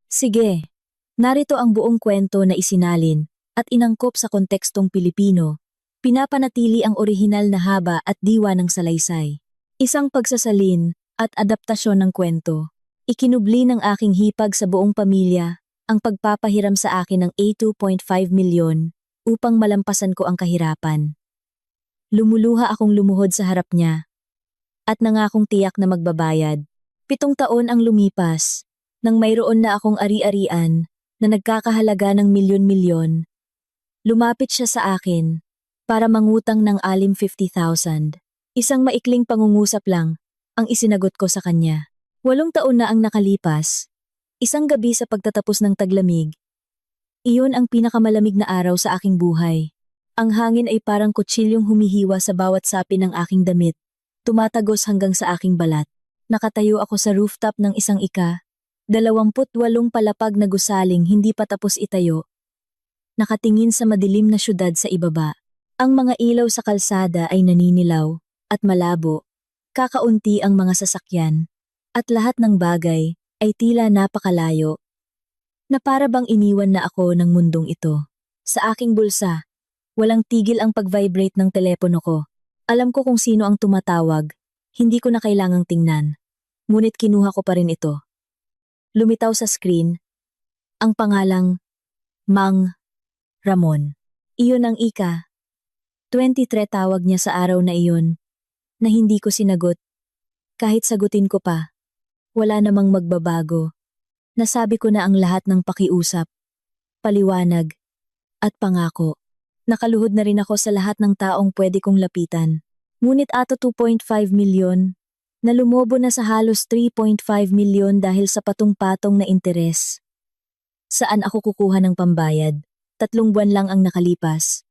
Sige, narito ang buong kwento na isinalin at inangkop sa kontekstong Pilipino. Pinapanatili ang orihinal na haba at diwa ng salaysay. Isang pagsasalin at adaptasyon ng kwento. Ikinubli ng aking hipag sa buong pamilya ang pagpapahiram sa akin ng A2.5 milyon upang malampasan ko ang kahirapan. Lumuluha akong lumuhod sa harap niya at nangakong tiyak na magbabayad. 7 taon ang lumipas nang mayroon na akong ari-arian na nagkakahalaga ng milyon-milyon. Lumapit siya sa akin para mangutang ng alim 50,000. Isang maikling pangungusap lang ang isinagot ko sa kanya. 8 taon na ang nakalipas. Isang gabi sa pagtatapos ng taglamig. Iyon ang pinakamalamig na araw sa aking buhay. Ang hangin ay parang kutsilyong humihiwa sa bawat sapi ng aking damit. Tumatagos hanggang sa aking balat. Nakatayo ako sa rooftop ng isang 28 palapag na gusaling hindi pa tapos itayo. Nakatingin sa madilim na syudad sa ibaba. Ang mga ilaw sa kalsada ay naninilaw at malabo. Kakaunti ang mga sasakyan. At lahat ng bagay ay tila napakalayo. Na para bang iniwan na ako ng mundong ito. Sa aking bulsa, walang tigil ang pag-vibrate ng telepono ko. Alam ko kung sino ang tumatawag. Hindi ko na kailangang tingnan. Ngunit kinuha ko pa rin ito. Lumitaw sa screen ang pangalang Mang Ramon. Iyon ang 23 tawag niya sa araw na iyon na hindi ko sinagot. Kahit sagutin ko pa, wala namang magbabago. Nasabi ko na ang lahat ng pakiusap, paliwanag, at pangako. Nakaluhod na rin ako sa lahat ng taong pwede kong lapitan. Ngunit ato 2.5 milyon na lumobo na sa halos 3.5 milyon dahil sa patong-patong na interes. Saan ako kukuha ng pambayad? 3 buwan lang ang nakalipas.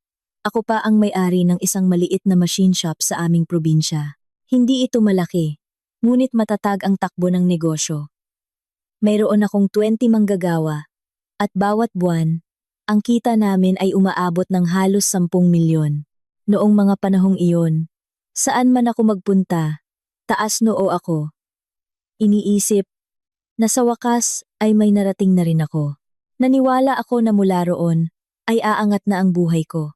Ako pa ang may-ari ng isang maliit na machine shop sa aming probinsya. Hindi ito malaki, ngunit matatag ang takbo ng negosyo. Mayroon akong 20 manggagawa, at bawat buwan, ang kita namin ay umaabot ng halos 10 milyon. Noong mga panahong iyon, saan man ako magpunta, taas noo ako. Iniisip na sa wakas ay may narating na rin ako. Naniwala ako na mula roon ay aangat na ang buhay ko.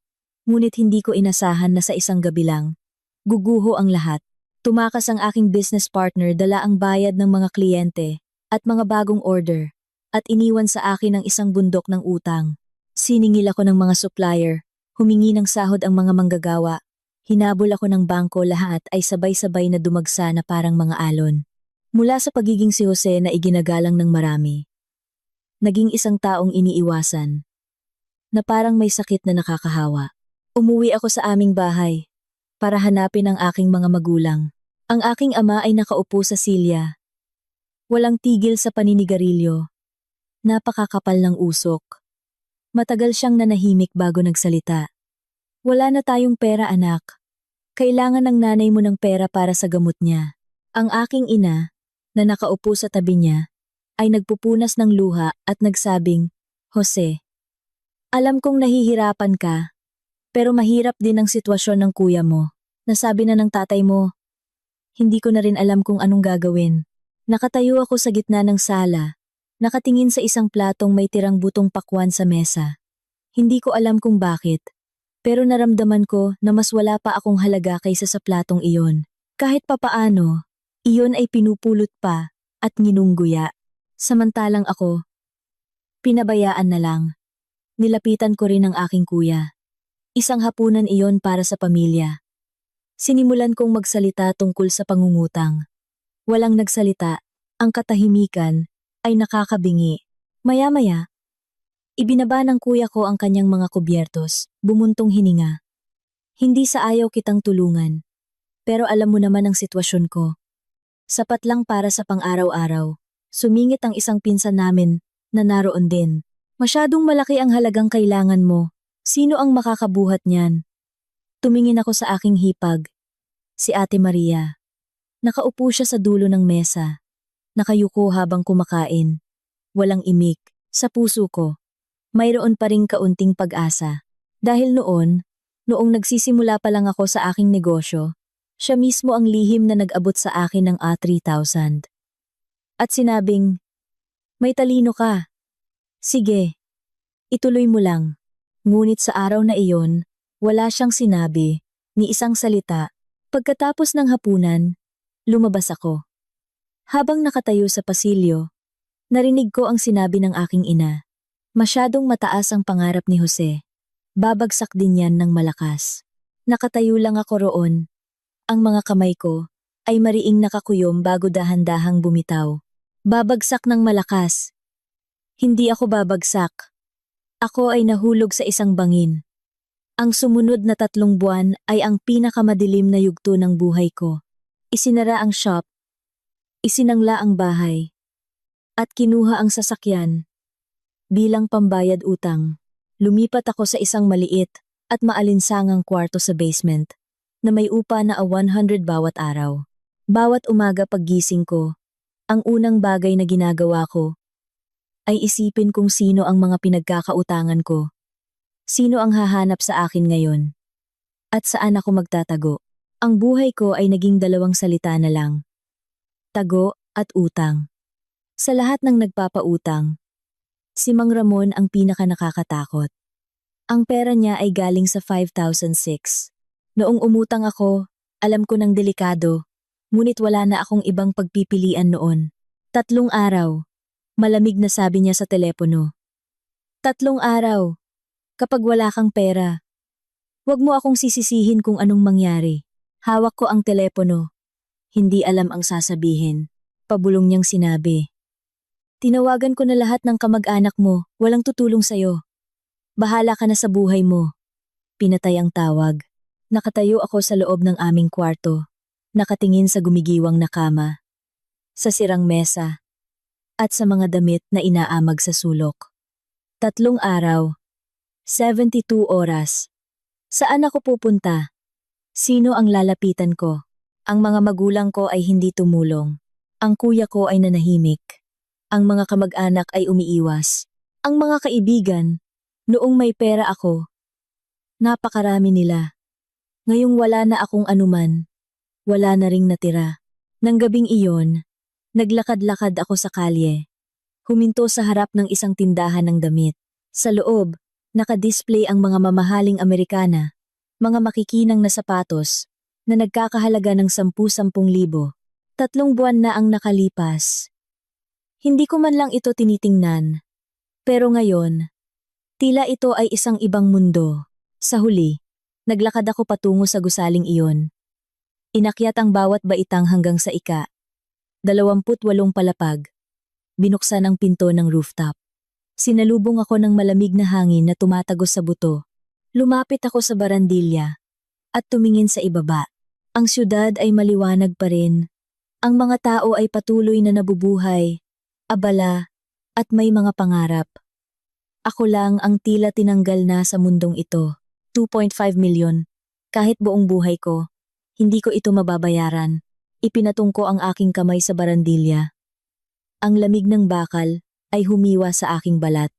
Ngunit hindi ko inasahan na sa isang gabi lang, guguho ang lahat. Tumakas ang aking business partner, dala ang bayad ng mga kliyente at mga bagong order at iniwan sa akin ang isang bundok ng utang. Siningil ako ng mga supplier, humingi ng sahod ang mga manggagawa. Hinabol ako ng bangko, lahat ay sabay-sabay na dumagsa na parang mga alon. Mula sa pagiging si Jose na iginagalang ng marami, naging isang taong iniiwasan, na parang may sakit na nakakahawa. Umuwi ako sa aming bahay para hanapin ang aking mga magulang. Ang aking ama ay nakaupo sa silya. Walang tigil sa paninigarilyo. Napakakapal ng usok. Matagal siyang nanahimik bago nagsalita. Wala na tayong pera, anak. Kailangan ng nanay mo ng pera para sa gamot niya. Ang aking ina, na nakaupo sa tabi niya, ay nagpupunas ng luha at nagsabing, Jose, alam kong nahihirapan ka, pero mahirap din ang sitwasyon ng kuya mo. Nasabi na ng tatay mo. Hindi ko na rin alam kung anong gagawin. Nakatayo ako sa gitna ng sala, nakatingin sa isang platong may tirang butong pakwan sa mesa. Hindi ko alam kung bakit, pero naramdaman ko na mas wala pa akong halaga kaysa sa platong iyon. Kahit papaano, iyon ay pinupulot pa at nginungguya. Samantalang ako, pinabayaan na lang. Nilapitan ko rin ang aking kuya. Isang hapunan iyon para sa pamilya. Sinimulan kong magsalita tungkol sa pangungutang. Walang nagsalita, ang katahimikan ay nakakabingi. Maya-maya, ibinaba ng kuya ko ang kanyang mga kubyertos, bumuntong hininga. Hindi sa ayaw kitang tulungan, pero alam mo naman ang sitwasyon ko. Sapat lang para sa pang-araw-araw. Sumingit ang isang pinsan namin na naroon din. Masyadong malaki ang halagang kailangan mo. Sino ang makakabuhat niyan? Tumingin ako sa aking hipag. Si Ate Maria. Nakaupo siya sa dulo ng mesa. Nakayuko habang kumakain. Walang imik. Sa puso ko, mayroon pa ring kaunting pag-asa. Dahil noong nagsisimula pa lang ako sa aking negosyo, siya mismo ang lihim na nag-abot sa akin ng 3,000. At sinabing, may talino ka, Sige, ituloy mo lang. Ngunit sa araw na iyon, wala siyang sinabi, ni isang salita. Pagkatapos ng hapunan, lumabas ako. Habang nakatayo sa pasilyo, narinig ko ang sinabi ng aking ina. Masyadong mataas ang pangarap ni Jose. Babagsak din yan ng malakas. Nakatayo lang ako roon. Ang mga kamay ko ay mariing nakakuyom bago dahan-dahang bumitaw. Babagsak ng malakas. Hindi ako babagsak. Ako ay nahulog sa isang bangin. Ang sumunod na 3 buwan ay ang pinakamadilim na yugto ng buhay ko. Isinara ang shop, isinangla ang bahay, at kinuha ang sasakyan. Bilang pambayad utang, lumipat ako sa isang maliit at maalinsangang kwarto sa basement na may upa na 100 bawat araw. Bawat umaga paggising ko, ang unang bagay na ginagawa ko ay isipin kung sino ang mga pinagkakautangan ko. Sino ang hahanap sa akin ngayon? At saan ako magtatago? Ang buhay ko ay naging 2 salita na lang. Tago at utang. Sa lahat ng nagpapautang, si Mang Ramon ang pinaka nakakatakot. Ang pera niya ay galing sa 5,006. Noong umutang ako, alam ko ng delikado, ngunit wala na akong ibang pagpipilian noon. 3 araw, malamig na sabi niya sa telepono. 3 araw, kapag wala kang pera, huwag mo akong sisisihin kung anong mangyari. Hawak ko ang telepono. Hindi alam ang sasabihin. Pabulong niyang sinabi. Tinawagan ko na lahat ng kamag-anak mo, walang tutulong sa'yo. Bahala ka na sa buhay mo. Pinatay ang tawag. Nakatayo ako sa loob ng aming kwarto, nakatingin sa gumigiwang na kama, sa sirang mesa, at sa mga damit na inaamag sa sulok. 3 araw, 72 oras. Saan ako pupunta? Sino ang lalapitan ko? Ang mga magulang ko ay hindi tumulong. Ang kuya ko ay nanahimik. Ang mga kamag-anak ay umiiwas. Ang mga kaibigan, noong may pera ako, napakarami nila. Ngayong wala na akong anuman, wala na ring natira. Nang gabing iyon, naglakad-lakad ako sa kalye. Huminto sa harap ng isang tindahan ng damit. Sa loob, naka-display ang mga mamahaling Amerikana, mga makikinang na sapatos, na nagkakahalaga ng 10,000. 3 buwan na ang nakalipas. Hindi ko man lang ito tinitingnan. Pero ngayon, tila ito ay isang ibang mundo. Sa huli, naglakad ako patungo sa gusaling iyon. Inakyat ang bawat baitang hanggang sa 28 palapag. Binuksan ang pinto ng rooftop. Sinalubong ako ng malamig na hangin na tumatagos sa buto. Lumapit ako sa barandilya at tumingin sa ibaba. Ang syudad ay maliwanag pa rin. Ang mga tao ay patuloy na nabubuhay, abala, at may mga pangarap. Ako lang ang tila tinanggal na sa mundong ito. 2.5 milyon. Kahit buong buhay ko, hindi ko ito mababayaran. Ipinatong ko ang aking kamay sa barandilya. Ang lamig ng bakal ay humiwa sa aking balat.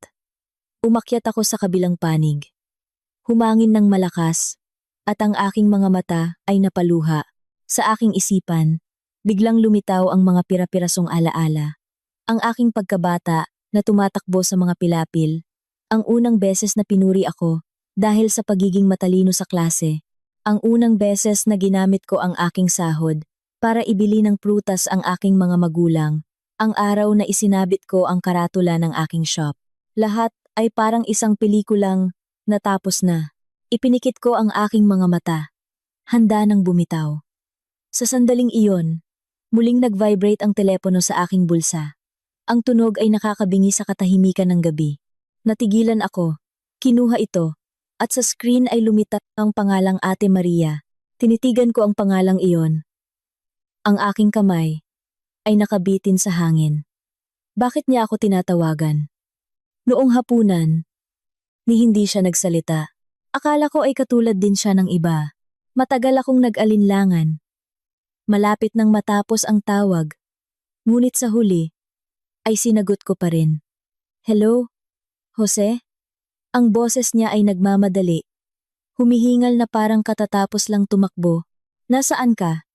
Umakyat ako sa kabilang panig. Humangin ng malakas, at ang aking mga mata ay napaluha. Sa aking isipan, biglang lumitaw ang mga pira-pirasong alaala. Ang aking pagkabata na tumatakbo sa mga pilapil. Ang unang beses na pinuri ako dahil sa pagiging matalino sa klase. Ang unang beses na ginamit ko ang aking sahod para ibili ng prutas ang aking mga magulang. Ang araw na isinabit ko ang karatula ng aking shop. Lahat ay parang isang pelikulang natapos na. Ipinikit ko ang aking mga mata. Handa nang bumitaw. Sa sandaling iyon, muling nag-vibrate ang telepono sa aking bulsa. Ang tunog ay nakakabingi sa katahimikan ng gabi. Natigilan ako, kinuha ito, at sa screen ay lumitaw ang pangalang Ate Maria. Tinitigan ko ang pangalang iyon. Ang aking kamay ay nakabitin sa hangin. Bakit niya ako tinatawagan? Noong hapunan, ni hindi siya nagsalita. Akala ko ay katulad din siya ng iba. Matagal akong nag-alinlangan. Malapit nang matapos ang tawag. Ngunit sa huli, ay sinagot ko pa rin. Hello? Jose? Ang boses niya ay nagmamadali. Humihingal na parang katatapos lang tumakbo. Nasaan ka?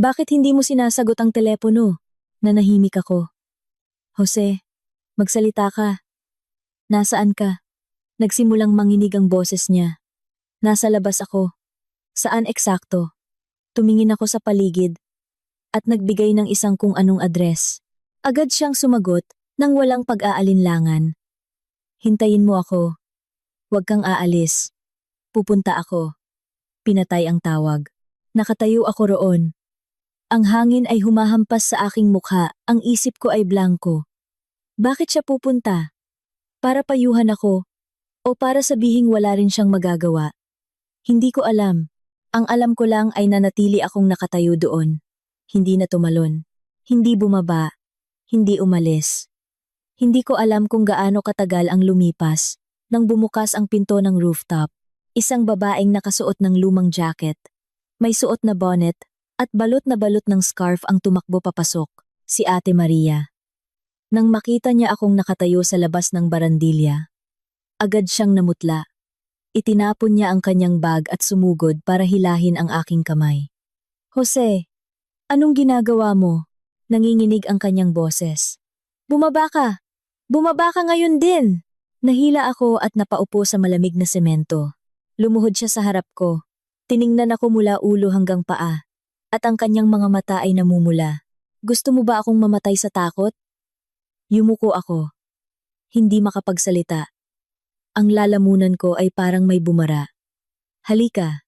Bakit hindi mo sinasagot ang telepono? Nanahimik ako. Jose, magsalita ka. Nasaan ka? Nagsimulang manginig ang boses niya. Nasa labas ako. Saan eksakto? Tumingin ako sa paligid at nagbigay ng isang kung anong address. Agad siyang sumagot nang walang pag-aalinlangan. Hintayin mo ako. Huwag kang aalis. Pupunta ako. Pinatay ang tawag. Nakatayo ako roon. Ang hangin ay humahampas sa aking mukha, ang isip ko ay blanko. Bakit siya pupunta? Para payuhan ako? O para sabihing wala rin siyang magagawa? Hindi ko alam. Ang alam ko lang ay nanatili akong nakatayo doon. Hindi na tumalon. Hindi bumaba. Hindi umalis. Hindi ko alam kung gaano katagal ang lumipas nang bumukas ang pinto ng rooftop. Isang babaeng nakasuot ng lumang jacket. May suot na bonnet at balot ng scarf ang tumakbo papasok, si Ate Maria. Nang makita niya akong nakatayo sa labas ng barandilya, agad siyang namutla. Itinapon niya ang kanyang bag at sumugod para hilahin ang aking kamay. Jose, anong ginagawa mo? Nanginginig ang kanyang boses. Bumaba ka! Bumaba ka ngayon din! Nahila ako at napaupo sa malamig na semento. Lumuhod siya sa harap ko. Tiningnan ako mula ulo hanggang paa. At ang kanyang mga mata ay namumula. Gusto mo ba akong mamatay sa takot? Yumuko ako. Hindi makapagsalita. Ang lalamunan ko ay parang may bumara. Halika.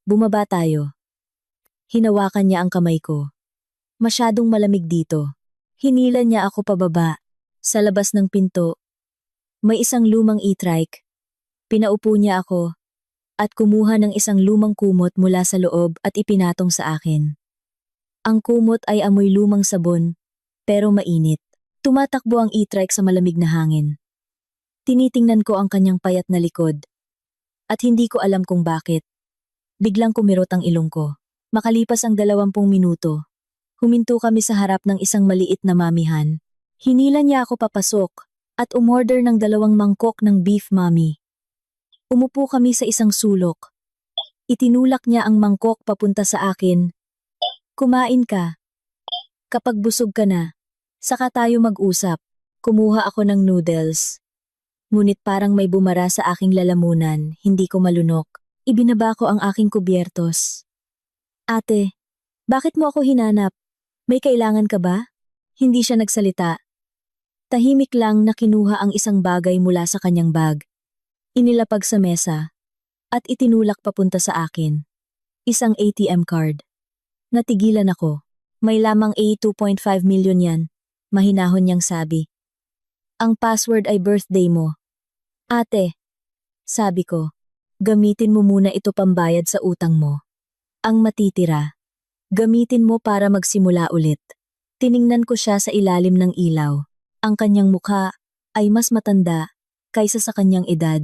Bumaba tayo. Hinawakan niya ang kamay ko. Masyadong malamig dito. Hinila niya ako pababa. Sa labas ng pinto, may isang lumang e-trike. Pinaupo niya ako at kumuha ng isang lumang kumot mula sa loob at ipinatong sa akin. Ang kumot ay amoy lumang sabon, pero mainit. Tumatakbo ang e-trike sa malamig na hangin. Tinitingnan ko ang kanyang payat na likod. At hindi ko alam kung bakit. Biglang kumirot ang ilong ko. Makalipas ang 20 minuto, huminto kami sa harap ng isang maliit na mamihan. Hinila niya ako papasok at umorder ng 2 mangkok ng beef mami. Umupo kami sa isang sulok. Itinulak niya ang mangkok papunta sa akin. Kumain ka. Kapag busog ka na, saka tayo mag-usap. Kumuha ako ng noodles. Ngunit parang may bumara sa aking lalamunan, hindi ko malunok. Ibinaba ko ang aking kubyertos. Ate, bakit mo ako hinanap? May kailangan ka ba? Hindi siya nagsalita. Tahimik lang na kinuha ang isang bagay mula sa kanyang bag. Inilapag sa mesa at itinulak papunta sa akin. Isang ATM card. Natigilan ako. May lamang 2.5 million yan. Mahinahon niyang sabi. Ang password ay birthday mo. Ate, sabi ko, gamitin mo muna ito pambayad sa utang mo. Ang matitira, gamitin mo para magsimula ulit. Tiningnan ko siya sa ilalim ng ilaw. Ang kanyang mukha ay mas matanda kaysa sa kanyang edad.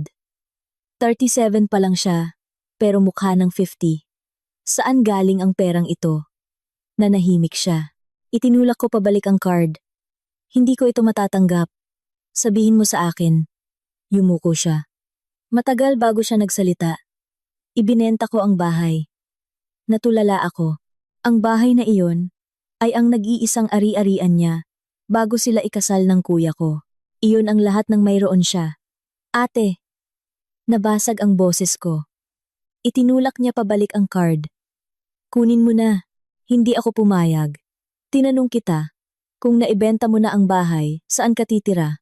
37 pa lang siya, pero mukha ng 50. Saan galing ang perang ito? Nanahimik siya. Itinulak ko pabalik ang card. Hindi ko ito matatanggap. Sabihin mo sa akin. Yumuko siya. Matagal bago siya nagsalita. Ibinenta ko ang bahay. Natulala ako. Ang bahay na iyon ay ang nag-iisang ari-arian niya bago sila ikasal ng kuya ko. Iyon ang lahat ng mayroon siya. Ate! Nabasag ang boses ko. Itinulak niya pabalik ang card. Kunin mo na. Hindi ako pumayag. Tinanong kita, kung naibenta mo na ang bahay, saan ka titira?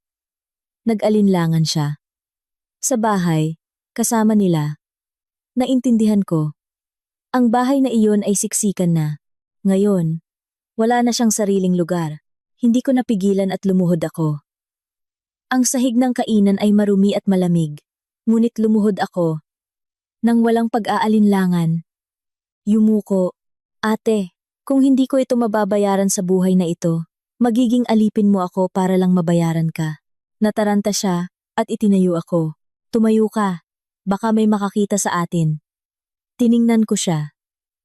Nag-alinlangan siya. Sa bahay, kasama nila. Naintindihan ko. Ang bahay na iyon ay siksikan na. Ngayon, wala na siyang sariling lugar. Hindi ko napigilan at lumuhod ako. Ang sahig ng kainan ay marumi at malamig. Ngunit lumuhod ako. Nang walang pag-aalinlangan. Yumuko, ate, kung hindi ko ito mababayaran sa buhay na ito, magiging alipin mo ako para lang mabayaran ka. Nataranta siya at itinayo ako. Tumayo ka, baka may makakita sa atin. Tiningnan ko siya.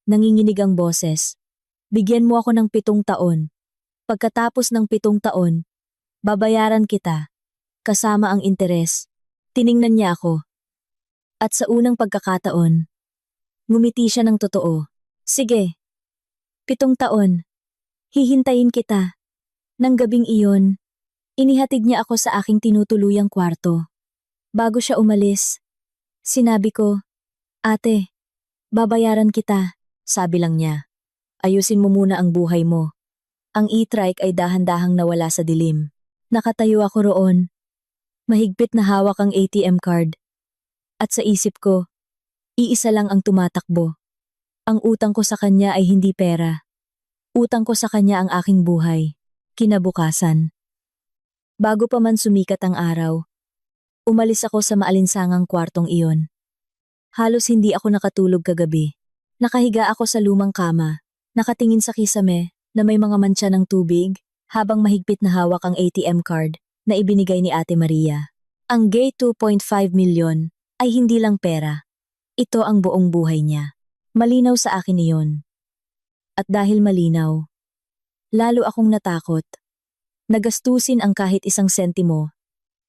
Nanginginig ang boses. Bigyan mo ako ng 7 taon. Pagkatapos ng 7 taon, babayaran kita. Kasama ang interes. Tiningnan niya ako. At sa unang pagkakataon, ngumiti siya ng totoo. Sige. 7 taon. Hihintayin kita. Nang gabing iyon, Inihatid niya ako sa aking tinutuluyang kwarto. Bago siya umalis, sinabi ko, "Ate, babayaran kita," sabi lang niya. "Ayusin mo muna ang buhay mo." Ang e-trike ay dahan-dahang nawala sa dilim. Nakatayo ako roon. Mahigpit na hawak ang ATM card. At sa isip ko, iisa lang ang tumatakbo. Ang utang ko sa kanya ay hindi pera. Utang ko sa kanya ang aking buhay. Kinabukasan. Bago pa man sumikat ang araw, umalis ako sa maalinsangang kwartong iyon. Halos hindi ako nakatulog kagabi. Nakahiga ako sa lumang kama, nakatingin sa kisame na may mga mantsa ng tubig habang mahigpit na hawak ang ATM card na ibinigay ni Ate Maria. Ang gay 2.5 milyon ay hindi lang pera. Ito ang buong buhay niya. Malinaw sa akin iyon. At dahil malinaw, lalo akong natakot. Nagastusin ang kahit isang sentimo.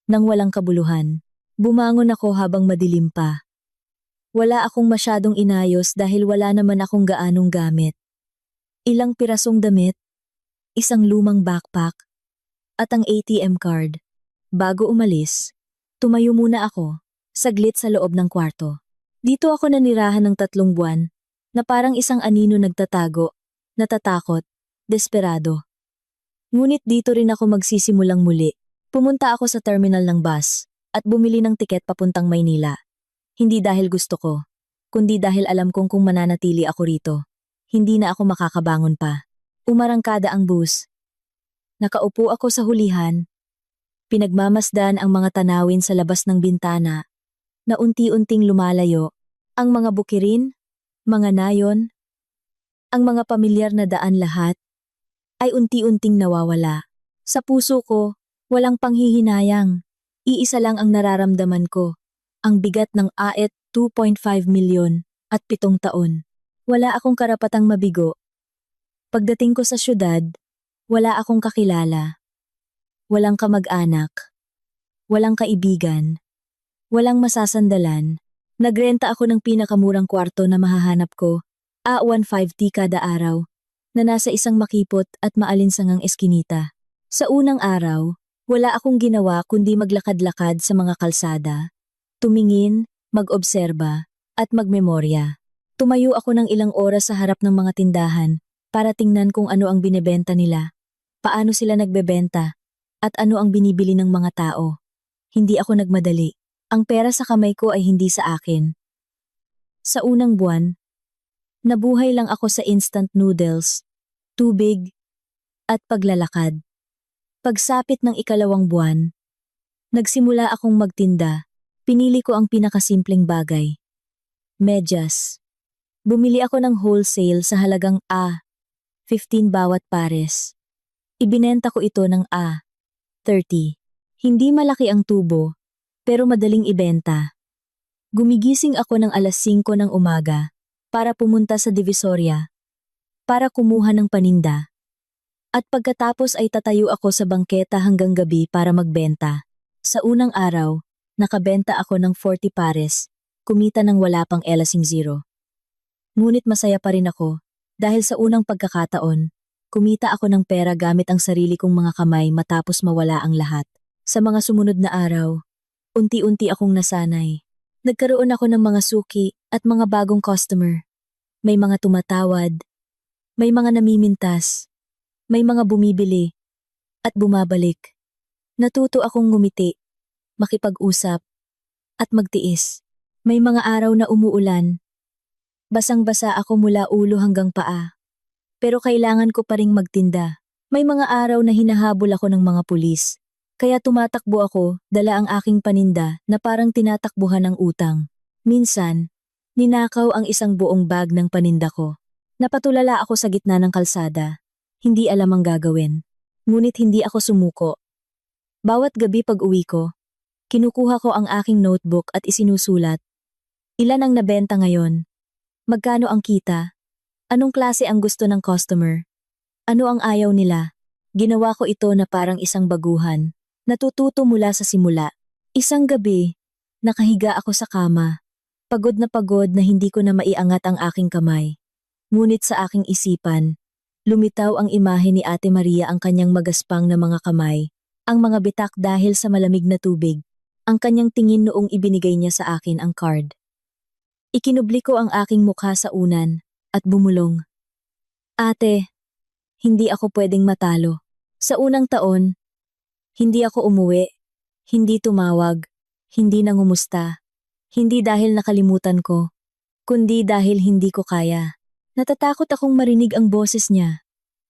Nang walang kabuluhan, bumangon ako habang madilim pa. Wala akong masyadong inayos dahil wala naman akong gaanong gamit. Ilang pirasong damit, isang lumang backpack, at ang ATM card. Bago umalis, tumayo muna ako, saglit sa loob ng kwarto. Dito ako nanirahan ng 3 buwan, na parang isang anino nagtatago, natatakot, desperado. Ngunit dito rin ako magsisimulang muli. Pumunta ako sa terminal ng bus at bumili ng tiket papuntang Maynila. Hindi dahil gusto ko, kundi dahil alam kong kung mananatili ako rito, hindi na ako makakabangon pa. Umarangkada ang bus. Nakaupo ako sa hulihan. Pinagmamasdan ang mga tanawin sa labas ng bintana na unti-unting lumalayo, ang mga bukirin, mga nayon, ang mga pamilyar na daan lahat, ay unti-unting nawawala. Sa puso ko, walang panghihinayang. Iisa lang ang nararamdaman ko. Ang bigat ng AET 2.5 milyon at 7 taon. Wala akong karapatang mabigo. Pagdating ko sa syudad, wala akong kakilala. Walang kamag-anak. Walang kaibigan. Walang masasandalan. Nagrenta ako ng pinakamurang kwarto na mahahanap ko, A150 kada araw, na nasa isang makipot at maalinsangang eskinita. Sa unang araw, wala akong ginawa kundi maglakad-lakad sa mga kalsada, tumingin, mag-obserba, at magmemorya. Tumayo ako ng ilang oras sa harap ng mga tindahan para tingnan kung ano ang binebenta nila, paano sila nagbebenta, at ano ang binibili ng mga tao. Hindi ako nagmadali. Ang pera sa kamay ko ay hindi sa akin. Sa unang buwan, nabuhay lang ako sa instant noodles, tubig, at paglalakad. Pagsapit ng ikalawang buwan, nagsimula akong magtinda. Pinili ko ang pinakasimpleng bagay. Medyas. Bumili ako ng wholesale sa halagang A15 bawat pares. Ibinenta ko ito ng A30. Hindi malaki ang tubo, pero madaling ibenta. Gumigising ako ng alas 5 ng umaga para pumunta sa Divisoria, para kumuha ng paninda. At pagkatapos ay tatayo ako sa bangketa hanggang gabi para magbenta. Sa unang araw, nakabenta ako ng 40 pares, kumita ng wala pang elasing zero. Ngunit masaya pa rin ako, dahil sa unang pagkakataon, kumita ako ng pera gamit ang sarili kong mga kamay matapos mawala ang lahat. Sa mga sumunod na araw, unti-unti akong nasanay. Nagkaroon ako ng mga suki at mga bagong customer. May mga tumatawad, may mga namimintas, may mga bumibili, at bumabalik. Natuto akong ngumiti, makipag-usap, at magtiis. May mga araw na umuulan. Basang-basa ako mula ulo hanggang paa. Pero kailangan ko pa ring magtinda. May mga araw na hinahabol ako ng mga pulis. Kaya tumatakbo ako, dala ang aking paninda na parang tinatakbuhan ng utang. Minsan, ninakaw ang isang buong bag ng paninda ko. Napatulala ako sa gitna ng kalsada. Hindi alam ang gagawin. Ngunit hindi ako sumuko. Bawat gabi pag uwi ko, kinukuha ko ang aking notebook at isinusulat. Ilan ang nabenta ngayon? Magkano ang kita? Anong klase ang gusto ng customer? Ano ang ayaw nila? Ginawa ko ito na parang isang baguhan. Natututo mula sa simula. Isang gabi, nakahiga ako sa kama. Pagod na hindi ko na maiangat ang aking kamay. Ngunit sa aking isipan, lumitaw ang imahe ni Ate Maria, ang kanyang magaspang na mga kamay, Ang mga bitak dahil sa malamig na tubig. Ang kanyang tingin noong ibinigay niya sa akin ang card. Ikinubli ko ang aking mukha sa unan at bumulong. Ate, hindi ako pwedeng matalo. Sa unang taon, hindi ako umuwi, hindi tumawag, hindi nangumusta, hindi dahil nakalimutan ko, kundi dahil hindi ko kaya. Natatakot akong marinig ang boses niya.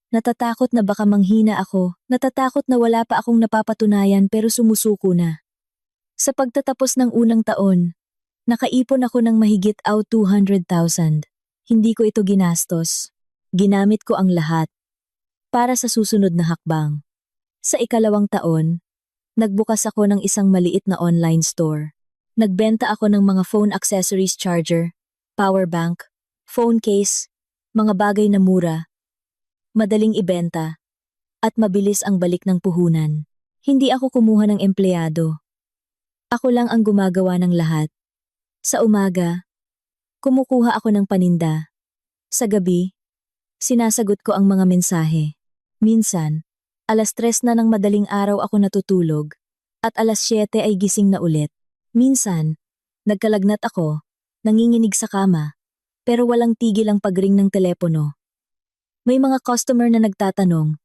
Natatakot na baka manghina ako, natatakot na wala pa akong napapatunayan pero sumusuko na. Sa pagtatapos ng unang taon, nakaipon ako ng mahigit 200,000. Hindi ko ito ginastos. Ginamit ko ang lahat para sa susunod na hakbang. Sa ikalawang taon, nagbukas ako ng isang maliit na online store. Nagbenta ako ng mga phone accessories, charger, power bank, phone case, mga bagay na mura, madaling ibenta, at mabilis ang balik ng puhunan. Hindi ako kumuha ng empleyado. Ako lang ang gumagawa ng lahat. Sa umaga, kumukuha ako ng paninda. Sa gabi, sinasagot ko ang mga mensahe. Minsan, alas 3 na ng madaling araw ako natutulog, at alas 7 ay gising na ulit. Minsan, nagkalagnat ako, nanginginig sa kama, pero walang tigil ang pagring ng telepono. May mga customer na nagtatanong,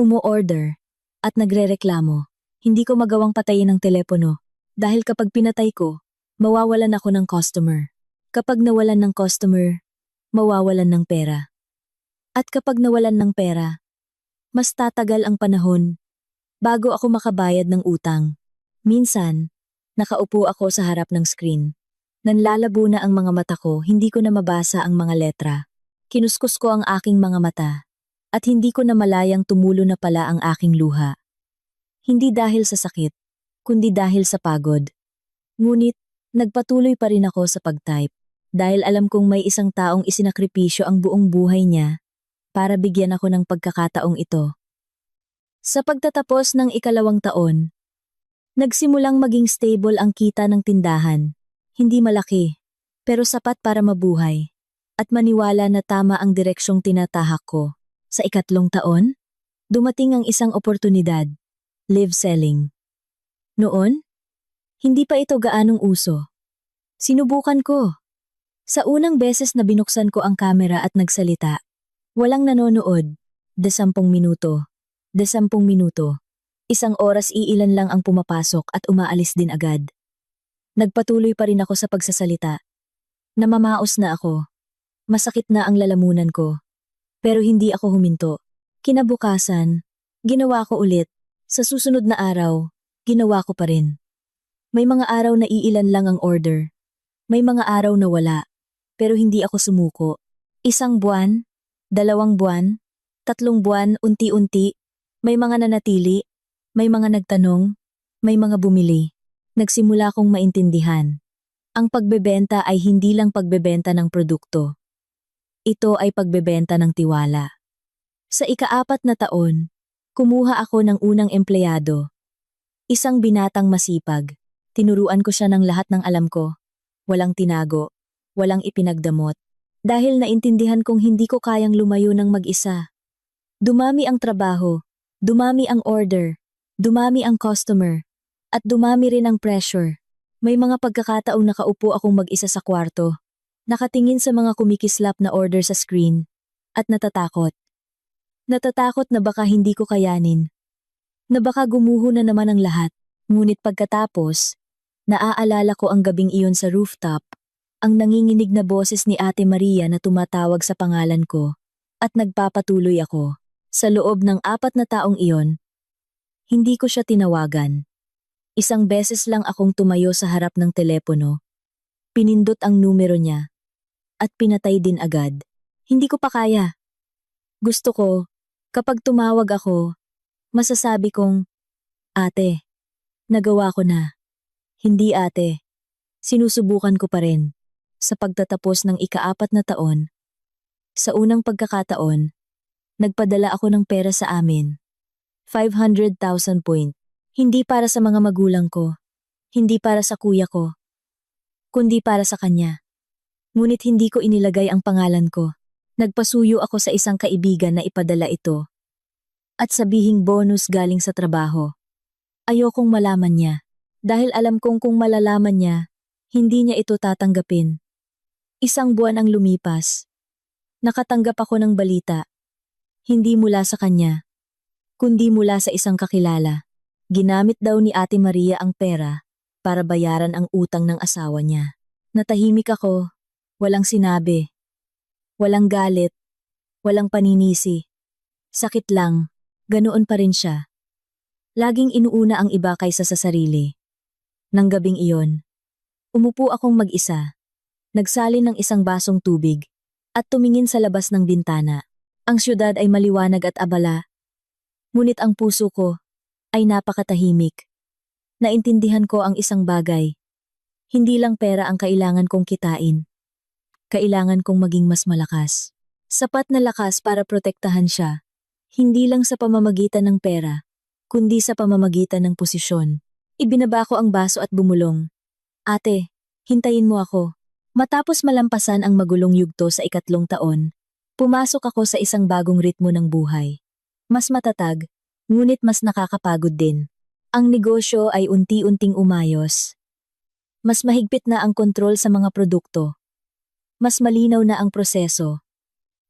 umu-order, at nagrereklamo. Hindi ko magawang patayin ang telepono, dahil kapag pinatay ko, mawawalan ako ng customer. Kapag nawalan ng customer, mawawalan ng pera. At kapag nawalan ng pera, mas tatagal ang panahon bago ako makabayad ng utang. Minsan, nakaupo ako sa harap ng screen. Nanlalabo na ang mga mata ko, hindi ko na mabasa ang mga letra. Kinuskus ko ang aking mga mata, at hindi ko na malayang tumulo na pala ang aking luha. Hindi dahil sa sakit, kundi dahil sa pagod. Ngunit, nagpatuloy pa rin ako sa pag-type, dahil alam kong may isang taong isinakripisyo ang buong buhay niya para bigyan ako ng pagkakataong ito. Sa pagtatapos ng ikalawang taon, nagsimulang maging stable ang kita ng tindahan. Hindi malaki, pero sapat para mabuhay, at maniwala na tama ang direksyong tinatahak ko. Sa ikatlong taon, dumating ang isang oportunidad, live selling. Noon, hindi pa ito gaanong uso. Sinubukan ko. Sa unang beses na binuksan ko ang kamera at nagsalita, walang nanonood, 10 minuto, 10 minuto. 1 oras iilan lang ang pumapasok at umaalis din agad. Nagpatuloy pa rin ako sa pagsasalita. Namamaos na ako. Masakit na ang lalamunan ko. Pero hindi ako huminto. Kinabukasan, ginawa ko ulit. Sa susunod na araw, ginawa ko pa rin. May mga araw na iilan lang ang order. May mga araw na wala. Pero hindi ako sumuko. 1 buwan, 2 buwan, 3 buwan, unti-unti. May mga nanatili, may mga nagtanong, may mga bumili. Nagsimula kong maintindihan. Ang pagbebenta ay hindi lang pagbebenta ng produkto. Ito ay pagbebenta ng tiwala. Sa ika-4 na taon, kumuha ako ng unang empleyado. Isang binatang masipag. Tinuruan ko siya ng lahat ng alam ko. Walang tinago, walang ipinagdamot. Dahil naintindihan kong hindi ko kayang lumayo ng mag-isa. Dumami ang trabaho, dumami ang order, dumami ang customer, at dumami rin ang pressure. May mga pagkakataong nakaupo akong mag-isa sa kwarto, nakatingin sa mga kumikislap na order sa screen, at natatakot. Natatakot na baka hindi ko kayanin. Na baka gumuho na naman ang lahat. Ngunit pagkatapos, naaalala ko ang gabing iyon sa rooftop, ang nanginginig na boses ni Ate Maria na tumatawag sa pangalan ko, at nagpapatuloy ako. Sa loob ng 4 na taong iyon, hindi ko siya tinawagan. 1 beses lang akong tumayo sa harap ng telepono, pinindot ang numero niya, at pinatay din agad. Hindi ko pa kaya. Gusto ko, kapag tumawag ako, masasabi kong, Ate, nagawa ko na. Hindi ate. Sinusubukan ko pa rin. Sa pagtatapos ng ika-4 na taon, sa unang pagkakataon, nagpadala ako ng pera sa amin. 500,000 point. Hindi para sa mga magulang ko. Hindi para sa kuya ko. Kundi para sa kanya. Ngunit hindi ko inilagay ang pangalan ko. Nagpasuyo ako sa isang kaibigan na ipadala ito. At sabihing bonus galing sa trabaho. Ayokong malaman niya. Dahil alam kong kung malalaman niya, hindi niya ito tatanggapin. Isang buwan ang lumipas. Nakatanggap ako ng balita. Hindi mula sa kanya, kundi mula sa isang kakilala. Ginamit daw ni Ate Maria ang pera para bayaran ang utang ng asawa niya. Natahimik ako, walang sinabi, walang galit, walang paninisi. Sakit lang, ganoon pa rin siya. Laging inuuna ang iba kaysa sa sarili. Nang gabing iyon, umupo akong mag-isa, nagsalin ng isang basong tubig, at tumingin sa labas ng bintana. Ang syudad ay maliwanag at abala, ngunit ang puso ko ay napakatahimik. Naintindihan ko ang isang bagay. Hindi lang pera ang kailangan kong kitain. Kailangan kong maging mas malakas. Sapat na lakas para protektahan siya. Hindi lang sa pamamagitan ng pera, kundi sa pamamagitan ng posisyon. Ibinaba ko ang baso at bumulong. Ate, hintayin mo ako. Matapos malampasan ang magulong yugto sa 3 taon, pumasok ako sa isang bagong ritmo ng buhay. Mas matatag, ngunit mas nakakapagod din. Ang negosyo ay unti-unting umayos. Mas mahigpit na ang kontrol sa mga produkto. Mas malinaw na ang proseso.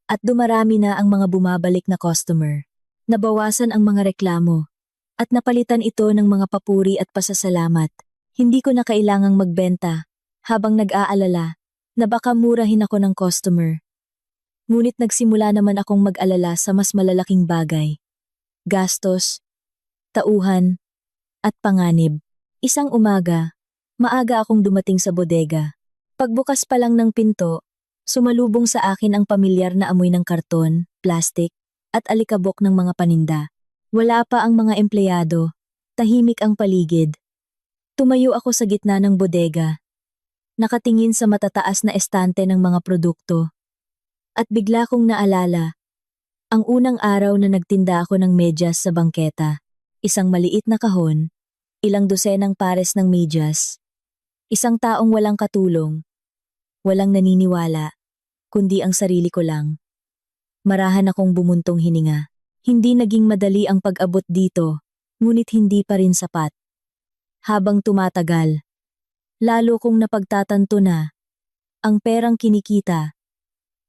At dumarami na ang mga bumabalik na customer. Nabawasan ang mga reklamo. At napalitan ito ng mga papuri at pasasalamat. Hindi ko na kailangang magbenta habang nag-aalala na baka murahin ako ng customer. Ngunit nagsimula naman akong mag-alala sa mas malalaking bagay. Gastos, tauhan, at panganib. Isang umaga, maaga akong dumating sa bodega. Pagbukas pa lang ng pinto, sumalubong sa akin ang pamilyar na amoy ng karton, plastik, at alikabok ng mga paninda. Wala pa ang mga empleyado, tahimik ang paligid. Tumayo ako sa gitna ng bodega, nakatingin sa matataas na estante ng mga produkto. At bigla kong naalala, ang unang araw na nagtinda ako ng medyas sa bangketa, isang maliit na kahon, ilang dosenang pares ng medyas, isang taong walang katulong, walang naniniwala, kundi ang sarili ko lang. Marahan akong bumuntong hininga. Hindi naging madali ang pag-abot dito, ngunit hindi pa rin sapat. Habang tumatagal, lalo kong napagtatanto na, ang perang kinikita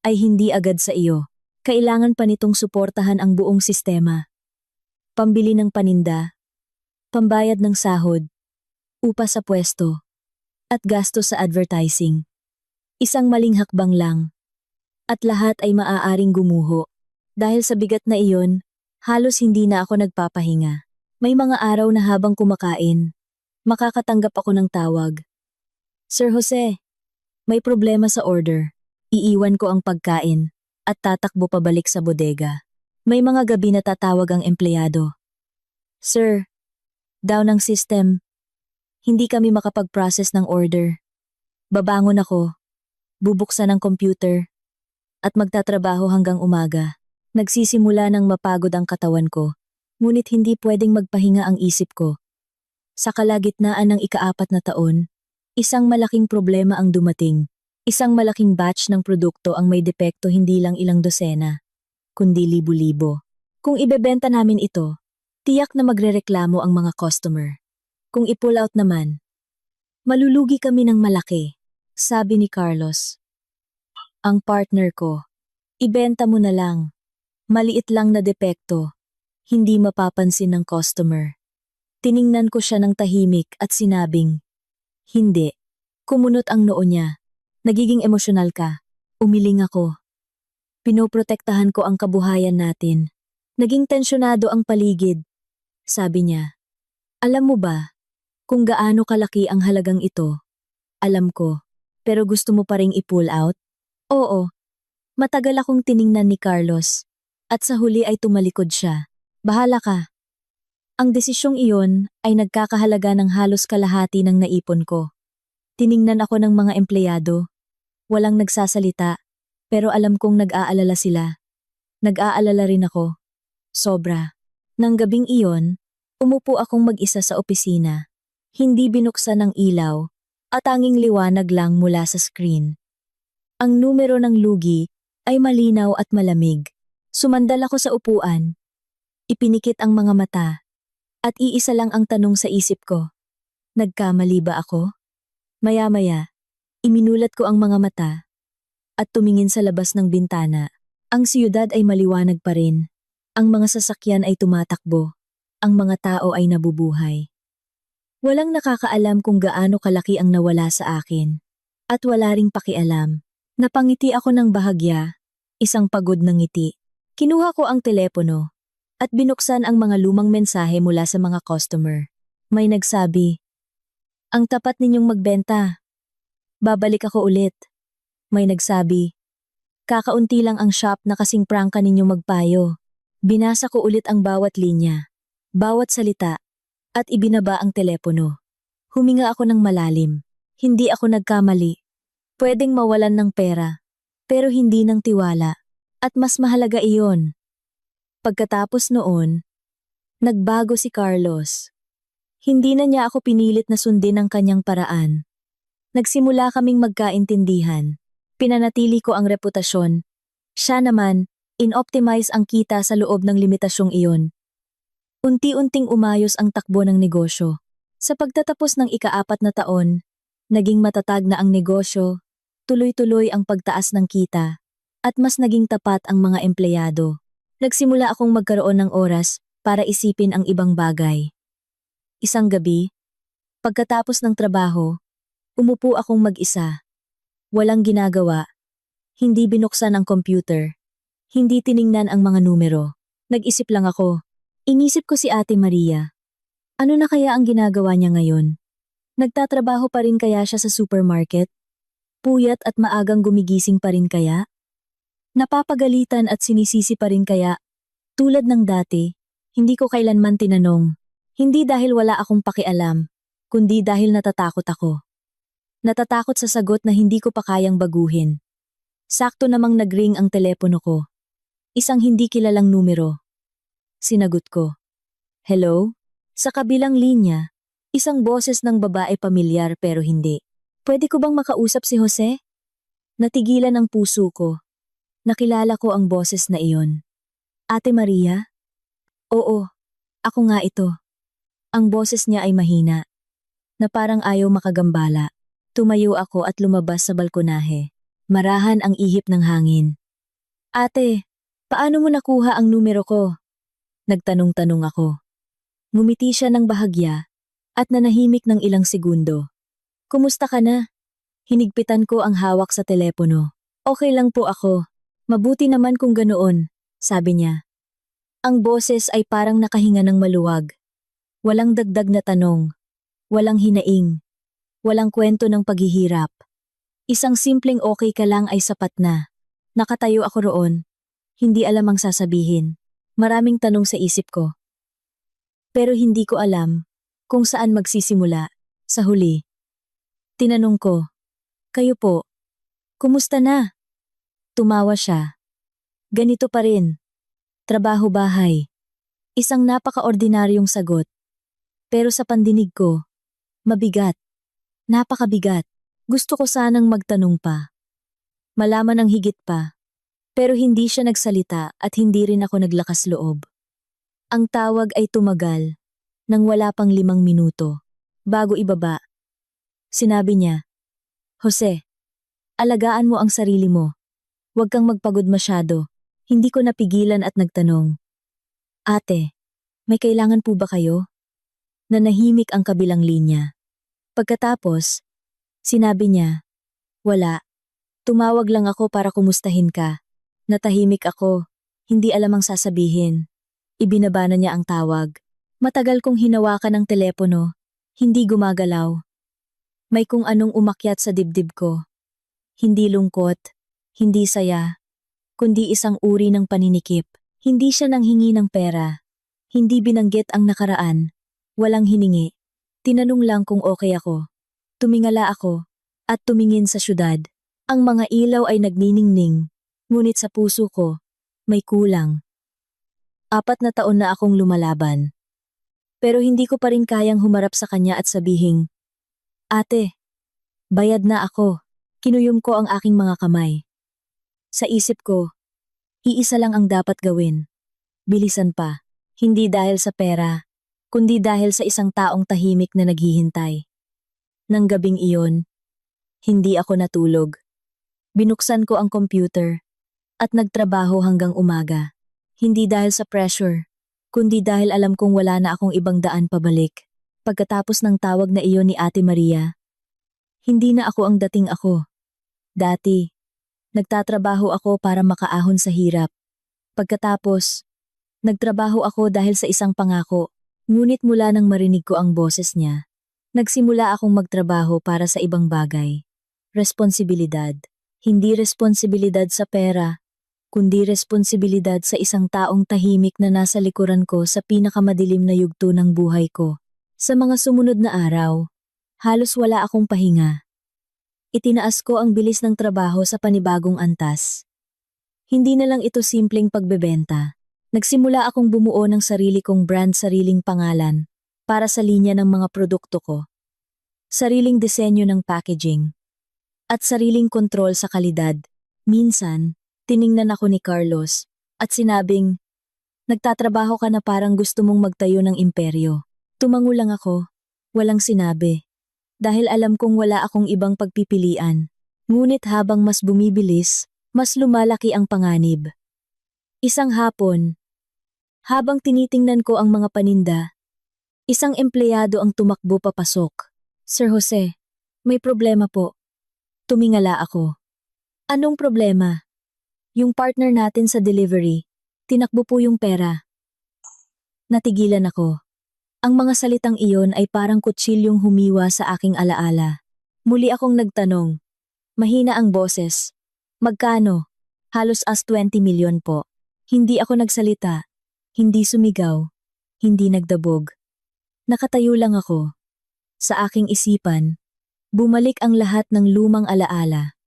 ay hindi agad sa iyo. Kailangan pa nitong suportahan ang buong sistema. Pambili ng paninda, pambayad ng sahod, upa sa pwesto, at gasto sa advertising. Isang maling hakbang lang, at lahat ay maaaring gumuho. Dahil sa bigat na iyon, halos hindi na ako nagpapahinga. May mga araw na habang kumakain, makakatanggap ako ng tawag. Sir Jose, may problema sa order. Iiwan ko ang pagkain at tatakbo pabalik sa bodega. May mga gabi na tatawag ang empleyado. Sir, down ang system. Hindi kami makapag-process ng order. Babangon ako, bubuksan ang computer, at magtatrabaho hanggang umaga. Nagsisimula ng mapagod ang katawan ko, ngunit hindi pwedeng magpahinga ang isip ko. Sa kalagitnaan ng 4 na taon, isang malaking problema ang dumating. Isang malaking batch ng produkto ang may depekto, hindi lang ilang dosena, kundi libo-libo. Kung ibebenta namin ito, tiyak na magrereklamo ang mga customer. Kung i-pull out naman, malulugi kami ng malaki, sabi ni Carlos. Ang partner ko, ibenta mo na lang. Maliit lang na depekto, hindi mapapansin ng customer. Tiningnan ko siya ng tahimik at sinabing, hindi. Kumunot ang noo niya. Nagiging emosyonal ka. Umiling ako. Pinoprotektahan ko ang kabuhayan natin. Naging tensyonado ang paligid. Sabi niya, alam mo ba, kung gaano kalaki ang halagang ito? Alam ko, pero gusto mo pa ring i-pull out? Oo. Matagal akong tiningnan ni Carlos. At sa huli ay tumalikod siya. Bahala ka. Ang desisyong iyon ay nagkakahalaga ng halos kalahati ng naipon ko. Tiningnan ako ng mga empleyado. Walang nagsasalita, pero alam kong nag-aalala sila. Nag-aalala rin ako. Sobra. Nang gabing iyon, umupo akong mag-isa sa opisina. Hindi binuksan ng ilaw, at tanging liwanag lang mula sa screen. Ang numero ng lugi ay malinaw at malamig. Sumandal ako sa upuan. Ipinikit ang mga mata. At iisa lang ang tanong sa isip ko. Nagkamali ba ako? Maya-maya, iminulat ko ang mga mata at tumingin sa labas ng bintana. Ang siyudad ay maliwanag pa rin. Ang mga sasakyan ay tumatakbo. Ang mga tao ay nabubuhay. Walang nakakaalam kung gaano kalaki ang nawala sa akin. At wala ring pakialam. Napangiti ako ng bahagya, isang pagod na ngiti. Kinuha ko ang telepono at binuksan ang mga lumang mensahe mula sa mga customer. May nagsabi, "Ang tapat ninyong magbenta. Babalik ako ulit." May nagsabi, "Kakaunti lang ang shop na kasing prangka ninyong magpayo." Binasa ko ulit ang bawat linya, bawat salita, at ibinaba ang telepono. Huminga ako ng malalim. Hindi ako nagkamali. Pwedeng mawalan ng pera, pero hindi ng tiwala. At mas mahalaga iyon. Pagkatapos noon, nagbago si Carlos. Hindi na niya ako pinilit na sundin ang kanyang paraan. Nagsimula kaming magkaintindihan. Pinanatili ko ang reputasyon. Siya naman, in-optimize ang kita sa loob ng limitasyong iyon. Unti-unting umayos ang takbo ng negosyo. Sa pagtatapos ng ika-4 na taon, naging matatag na ang negosyo, tuloy-tuloy ang pagtaas ng kita, at mas naging tapat ang mga empleyado. Nagsimula akong magkaroon ng oras para isipin ang ibang bagay. Isang gabi, pagkatapos ng trabaho, umupo akong mag-isa. Walang ginagawa. Hindi binuksan ang computer. Hindi tiningnan ang mga numero. Nag-isip lang ako. Inisip ko si Ate Maria. Ano na kaya ang ginagawa niya ngayon? Nagtatrabaho pa rin kaya siya sa supermarket? Puyat at maagang gumigising pa rin kaya? Napapagalitan at sinisisi pa rin kaya? Tulad ng dati, hindi ko kailanman tinanong. Hindi dahil wala akong pakialam, kundi dahil natatakot ako. Natatakot sa sagot na hindi ko pa kayang baguhin. Sakto namang nag-ring ang telepono ko. Isang hindi kilalang numero. Sinagot ko. "Hello?" Sa kabilang linya, isang boses ng babae pamilyar pero hindi. "Pwede ko bang makausap si Jose?" Natigilan ang puso ko. Nakilala ko ang boses na iyon. "Ate Maria?" "Oo, ako nga ito." Ang boses niya ay mahina, na parang ayaw makagambala. Tumayo ako at lumabas sa balkonahe. Marahan ang ihip ng hangin. "Ate, paano mo nakuha ang numero ko?" Nagtanong-tanong ako. Ngumiti siya ng bahagya at nanahimik ng ilang segundo. "Kumusta ka na?" Hinigpitan ko ang hawak sa telepono. "Okay lang po ako. Mabuti naman kung ganoon," sabi niya. Ang boses ay parang nakahinga ng maluwag. Walang dagdag na tanong. Walang hinaing. Walang kwento ng paghihirap. Isang simpleng okay ka lang ay sapat na. Nakatayo ako roon. Hindi alam ang sasabihin. Maraming tanong sa isip ko. Pero hindi ko alam kung saan magsisimula. Sa huli, tinanong ko, "Kayo po, kumusta na?" Tumawa siya. "Ganito pa rin. Trabaho-bahay." Isang napaka-ordinaryong sagot. Pero sa pandinig ko, mabigat. Napakabigat. Gusto ko sanang magtanong pa. Malaman ang higit pa. Pero hindi siya nagsalita at hindi rin ako naglakas loob. Ang tawag ay tumagal, nang wala pang 5 minuto. Bago ibaba, sinabi niya, "Jose, alagaan mo ang sarili mo. Huwag kang magpagod masyado." Hindi ko napigilan at nagtanong, "Ate, may kailangan po ba kayo?" Nanahimik ang kabilang linya. Pagkatapos, sinabi niya, "Wala. Tumawag lang ako para kumustahin ka." Natahimik ako, hindi alam ang sasabihin. Ibinaba na niya ang tawag. Matagal kong hinawakan ang telepono, hindi gumagalaw. May kung anong umakyat sa dibdib ko. Hindi lungkot, hindi saya, kundi isang uri ng paninikip. Hindi siya nanghingi ng pera. Hindi binanggit ang nakaraan. Walang hiningi. Tinanong lang kung okay ako. Tumingala ako at tumingin sa syudad. Ang mga ilaw ay nagniningning, ngunit sa puso ko, may kulang. 4 na taon na akong lumalaban. Pero hindi ko pa rin kayang humarap sa kanya at sabihing, "Ate, bayad na ako." Kinuyom ko ang aking mga kamay. Sa isip ko, iisa lang ang dapat gawin. Bilisan pa. Hindi dahil sa pera, kundi dahil sa isang taong tahimik na naghihintay. Nang gabing iyon, hindi ako natulog. Binuksan ko ang computer at nagtrabaho hanggang umaga. Hindi dahil sa pressure, kundi dahil alam kong wala na akong ibang daan pabalik. Pagkatapos ng tawag na iyon ni Ate Maria, hindi na ako ang dating ako. Dati, nagtatrabaho ako para makaahon sa hirap. Pagkatapos, nagtrabaho ako dahil sa isang pangako. Ngunit mula nang marinig ko ang boses niya, nagsimula akong magtrabaho para sa ibang bagay. Responsibilidad. Hindi responsibilidad sa pera, kundi responsibilidad sa isang taong tahimik na nasa likuran ko sa pinakamadilim na yugto ng buhay ko. Sa mga sumunod na araw, halos wala akong pahinga. Itinaas ko ang bilis ng trabaho sa panibagong antas. Hindi na lang ito simpleng pagbebenta. Nagsimula akong bumuo ng sarili kong brand, sariling pangalan, para sa linya ng mga produkto ko. Sariling disenyo ng packaging. At sariling kontrol sa kalidad. Minsan, tiningnan ako ni Carlos at sinabing, "Nagtatrabaho ka na parang gusto mong magtayo ng imperyo." Tumango lang ako, walang sinabi. Dahil alam kong wala akong ibang pagpipilian. Ngunit habang mas bumibilis, mas lumalaki ang panganib. Isang hapon, habang tinitingnan ko ang mga paninda, isang empleyado ang tumakbo papasok. "Sir Jose, may problema po." Tumingala ako. "Anong problema?" "Yung partner natin sa delivery, tinakbo po yung pera." Natigilan ako. Ang mga salitang iyon ay parang kutsilyong humiwa sa aking alaala. Muli akong nagtanong. Mahina ang boses. "Magkano?" "Halos 20 milyon po." Hindi ako nagsalita. Hindi sumigaw. Hindi nagdabog. Nakatayo lang ako. Sa aking isipan, bumalik ang lahat ng lumang alaala.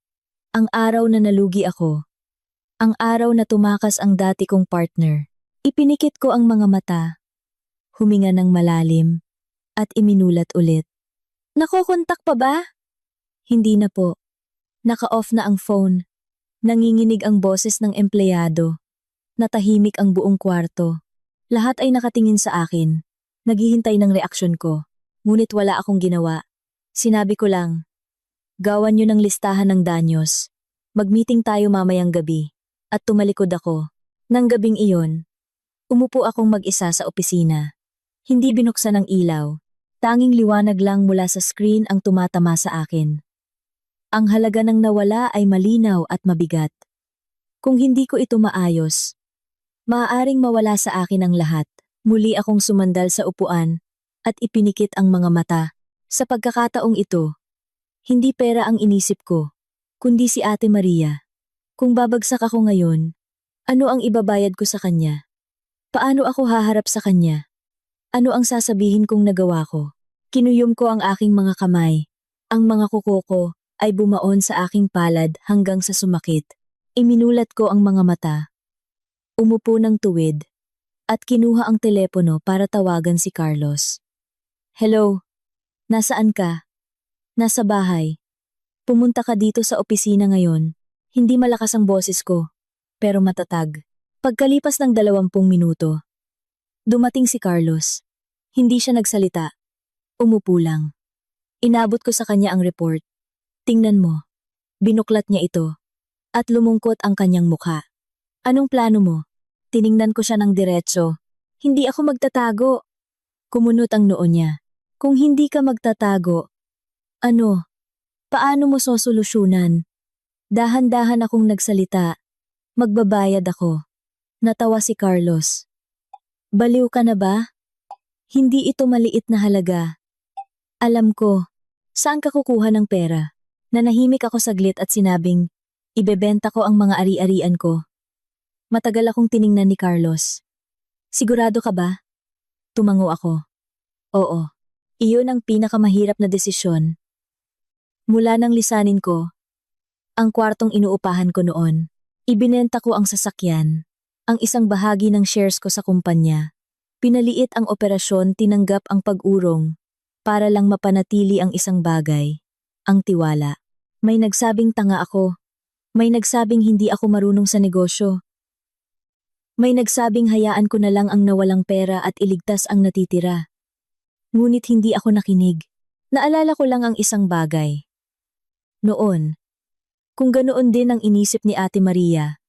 Ang araw na nalugi ako. Ang araw na tumakas ang dati kong partner. Ipinikit ko ang mga mata. Huminga ng malalim. At iminulat ulit. "Nakokontak pa ba?" "Hindi na po." Naka-off na ang phone. Nanginginig ang boses ng empleyado. Natahimik ang buong kwarto. Lahat ay nakatingin sa akin. Naghihintay ng reaksyon ko. Ngunit wala akong ginawa. Sinabi ko lang, "Gawan niyo ng listahan ng danyos. Mag-meeting tayo mamayang gabi." At tumalikod ako. Nang gabing iyon, umupo akong mag-isa sa opisina. Hindi binuksan ang ilaw. Tanging liwanag lang mula sa screen ang tumatama sa akin. Ang halaga ng nawala ay malinaw at mabigat. Kung hindi ko ito maayos, maaaring mawala sa akin ang lahat. Muli akong sumandal sa upuan at ipinikit ang mga mata. Sa pagkakataong ito, hindi pera ang inisip ko, kundi si Ate Maria. Kung babagsak ako ngayon, ano ang ibabayad ko sa kanya? Paano ako haharap sa kanya? Ano ang sasabihin kong nagawa ko? Kinuyom ko ang aking mga kamay. Ang mga kuko ko ay bumaon sa aking palad hanggang sa sumakit. Iminulat ko ang mga mata. Umupo ng tuwid at kinuha ang telepono para tawagan si Carlos. "Hello? Nasaan ka?" "Nasa bahay." "Pumunta ka dito sa opisina ngayon." Hindi malakas ang boses ko, pero matatag. Pagkalipas ng 20 minuto, dumating si Carlos. Hindi siya nagsalita. Umupo lang. Inabot ko sa kanya ang report. "Tingnan mo." Binuklat niya ito. At lumungkot ang kanyang mukha. "Anong plano mo?" Tiningnan ko siya ng diretso. "Hindi ako magtatago." Kumunot ang noo niya. "Kung hindi ka magtatago, ano? Paano mo sosolusyunan?" Dahan-dahan akong nagsalita. "Magbabayad ako." Natawa si Carlos. "Baliw ka na ba? Hindi ito maliit na halaga." "Alam ko. Saan ka kukuha ng pera?" Nanahimik ako saglit at sinabing, "Ibebenta ko ang mga ari-arian ko." Matagal akong tiningnan ni Carlos. "Sigurado ka ba?" Tumango ako. "Oo. Iyon ang pinakamahirap na desisyon." Mula nang lisanin ko ang kwartong inuupahan ko noon, ibinenta ko ang sasakyan, ang isang bahagi ng shares ko sa kumpanya. Pinaliit ang operasyon, tinanggap ang pag-urong, para lang mapanatili ang isang bagay, ang tiwala. May nagsabing tanga ako. May nagsabing hindi ako marunong sa negosyo. May nagsabing hayaan ko na lang ang nawalang pera at iligtas ang natitira. Ngunit hindi ako nakinig. Naalala ko lang ang isang bagay. Noon, kung ganoon din ang inisip ni Ate Maria,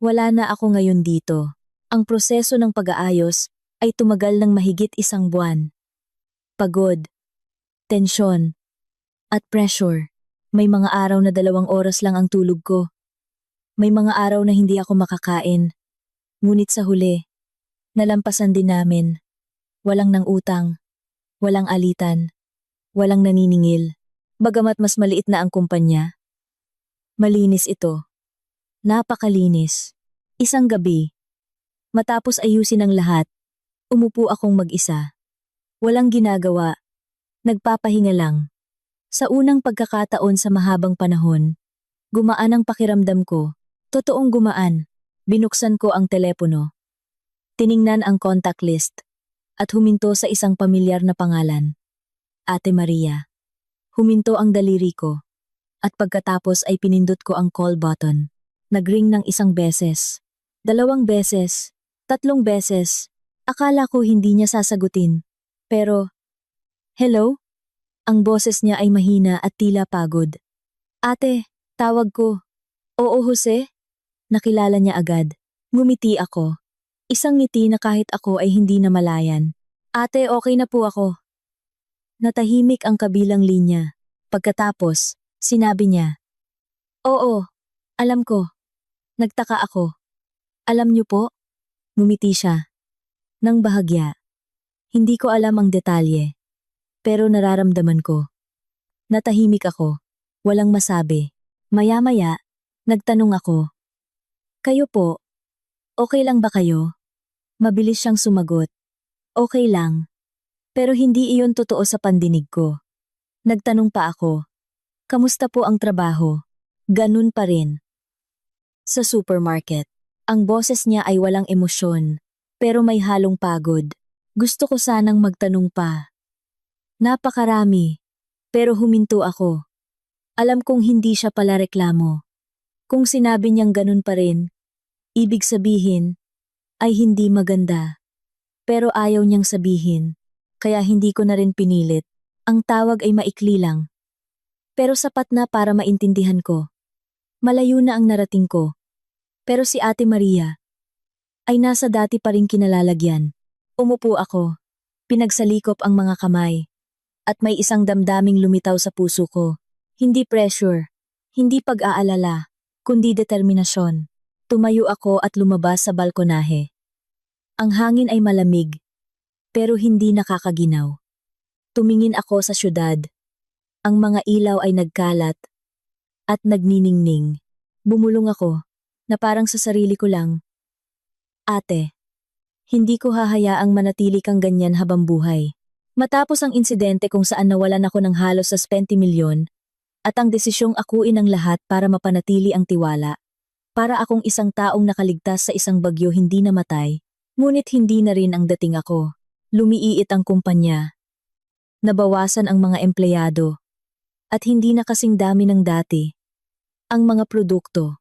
wala na ako ngayon dito. Ang proseso ng pag-aayos ay tumagal ng mahigit 1 buwan. Pagod, tensyon, at pressure. May mga araw na 2 oras lang ang tulog ko. May mga araw na hindi ako makakain. Ngunit sa huli, nalampasan din namin. Walang nang utang, walang alitan, walang naniningil. Bagamat mas maliit na ang kumpanya, malinis ito. Napakalinis. Isang gabi, matapos ayusin ang lahat, umupo akong mag-isa. Walang ginagawa, nagpapahinga lang. Sa unang pagkakataon sa mahabang panahon, gumaan ang pakiramdam ko. Totoong gumaan. Binuksan ko ang telepono. Tiningnan ang contact list at huminto sa isang pamilyar na pangalan. Ate Maria. Huminto ang daliri ko at pagkatapos ay pinindot ko ang call button. Nagring ng 1 beses, 2 beses, 3 beses. Akala ko hindi niya sasagutin. Pero, hello? Ang boses niya ay mahina at tila pagod. Ate, tawag ko. Oo, Jose? Nakilala niya agad. Ngumiti ako. Isang ngiti na kahit ako ay hindi namalayan. Ate, okay na po ako. Natahimik ang kabilang linya. Pagkatapos, sinabi niya, Oo, alam ko. Nagtaka ako. Alam niyo po? Ngumiti siya. Nang bahagya. Hindi ko alam ang detalye. Pero nararamdaman ko. Natahimik ako. Walang masabi. Maya-maya, nagtanong ako. Kayo po? Okay lang ba kayo? Mabilis siyang sumagot. Okay lang. Pero hindi iyon totoo sa pandinig ko. Nagtanong pa ako. Kamusta po ang trabaho? Ganun pa rin. Sa supermarket, ang boses niya ay walang emosyon, pero may halong pagod. Gusto ko sanang magtanong pa. Napakarami, pero huminto ako. Alam kong hindi siya pala reklamo. Kung sinabi niyang ganun pa rin, ibig sabihin ay hindi maganda. Pero ayaw niyang sabihin, kaya hindi ko na rin pinilit. Ang tawag ay maikli lang. Pero sapat na para maintindihan ko. Malayo na ang narating ko. Pero si Ate Maria ay nasa dati pa ring kinalalagyan. Umupo ako. Pinagsalikop ang mga kamay. At may isang damdaming lumitaw sa puso ko. Hindi pressure. Hindi pag-aalala. Kundi determinasyon. Tumayo ako at lumabas sa balkonahe. Ang hangin ay malamig. Pero hindi nakakaginaw. Tumingin ako sa syudad. Ang mga ilaw ay nagkalat. At nagniningning. Bumulong ako. Na parang sa sarili ko lang. Ate, hindi ko hahayaang manatili kang ganyan habang buhay. Matapos ang insidente kung saan nawalan ako ng halos sa 20 milyon, at ang desisyong akuin ang lahat para mapanatili ang tiwala, para akong isang taong nakaligtas sa isang bagyo hindi namatay, ngunit hindi na rin ang dating ako. Lumiit ang kumpanya. Nabawasan ang mga empleyado. At hindi na kasing dami ng dati. Ang mga produkto.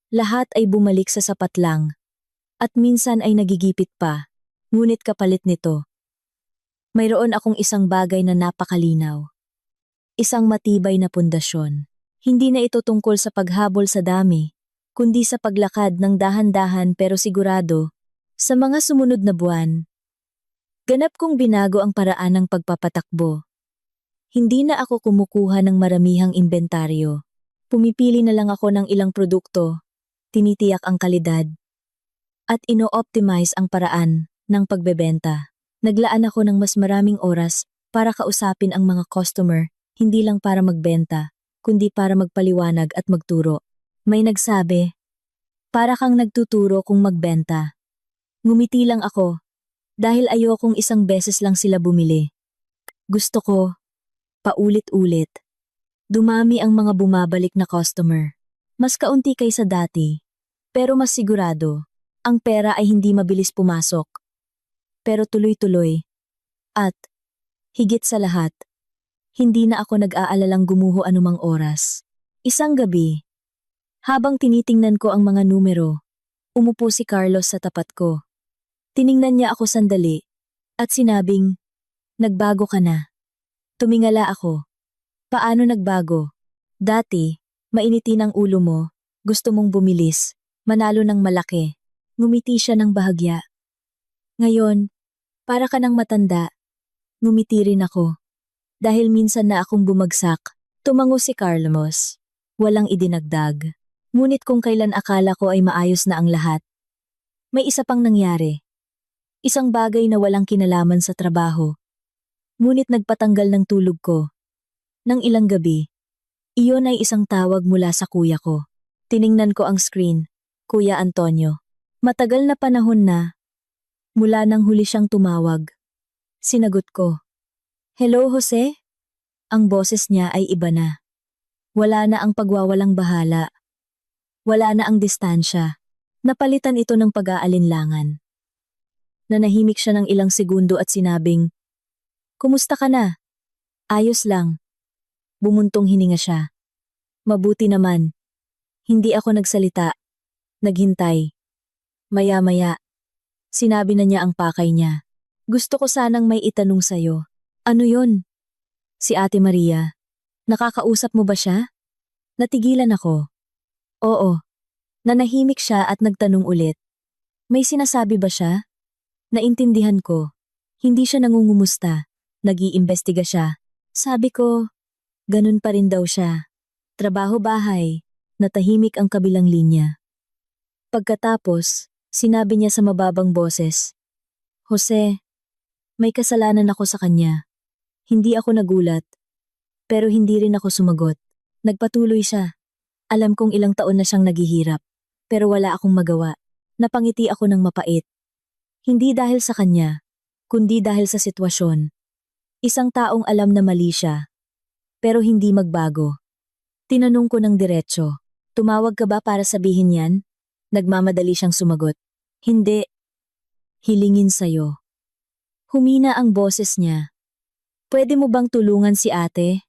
Lahat ay bumalik sa sapat lang. At minsan ay nagigipit pa. Ngunit kapalit nito, mayroon akong isang bagay na napakalinaw. Isang matibay na pundasyon. Hindi na ito tungkol sa paghabol sa dami, kundi sa paglakad ng dahan-dahan pero sigurado. Sa mga sumunod na buwan, ganap kong binago ang paraan ng pagpapatakbo. Hindi na ako kumukuha ng maramihang inventaryo. Pumipili na lang ako ng ilang produkto, tinitiyak ang kalidad, at ino-optimize ang paraan ng pagbebenta. Naglaan ako ng mas maraming oras para kausapin ang mga customer, hindi lang para magbenta, kundi para magpaliwanag at magturo. May nagsabi, para kang nagtuturo kung magbenta. Ngumiti lang ako, dahil ayokong isang beses lang sila bumili. Gusto ko, paulit-ulit. Dumami ang mga bumabalik na customer. Mas kaunti kaysa dati, pero mas sigurado. Ang pera ay hindi mabilis pumasok, pero tuloy-tuloy. At, higit sa lahat, hindi na ako nag-aalalang gumuho anumang oras. Isang gabi, habang tinitingnan ko ang mga numero, umupo si Carlos sa tapat ko. Tiningnan niya ako sandali, at sinabing, Nagbago ka na. Tumingala ako. Paano nagbago? Dati, mainitin ang ulo mo, gusto mong bumilis, manalo ng malaki. Ngumiti siya ng bahagya. Ngayon, para ka ng matanda. Ngumiti rin ako. Dahil minsan na akong bumagsak, tumango si Carlos. Walang idinagdag. Ngunit kung kailan akala ko ay maayos na ang lahat, may isa pang nangyari. Isang bagay na walang kinalaman sa trabaho. Ngunit nagpatanggal ng tulog ko. Nang ilang gabi, iyon ay isang tawag mula sa kuya ko. Tiningnan ko ang screen, Kuya Antonio. Matagal na panahon na. Mula nang huli siyang tumawag. Sinagot ko. Hello, Jose? Ang boses niya ay iba na. Wala na ang pagwawalang bahala. Wala na ang distansya. Napalitan ito ng pag-aalinlangan. Nanahimik siya ng ilang segundo at sinabing, Kumusta ka na? Ayos lang. Bumuntong hininga siya. Mabuti naman. Hindi ako nagsalita. Naghintay. Maya-maya. Sinabi na niya ang pakay niya. Gusto ko sanang may itanong sa'yo. Ano yon? Si Ate Maria. Nakakausap mo ba siya? Natigilan ako. Oo. Nanahimik siya at nagtanong ulit. May sinasabi ba siya? Naintindihan ko. Hindi siya nangungumusta. Nag-iimbestiga siya. Sabi ko, ganun pa rin daw siya. Trabaho-bahay. Natahimik ang kabilang linya. Pagkatapos, sinabi niya sa mababang boses, Jose, may kasalanan ako sa kanya. Hindi ako nagulat. Pero hindi rin ako sumagot. Nagpatuloy siya. Alam kong ilang taon na siyang naghihirap. Pero wala akong magawa. Napangiti ako ng mapait. Hindi dahil sa kanya, kundi dahil sa sitwasyon. Isang taong alam na mali siya, pero hindi magbago. Tinanong ko ng diretso, tumawag ka ba para sabihin yan? Nagmamadali siyang sumagot. Hindi. Hilingin sa'yo. Humina ang boses niya. Pwede mo bang tulungan si ate?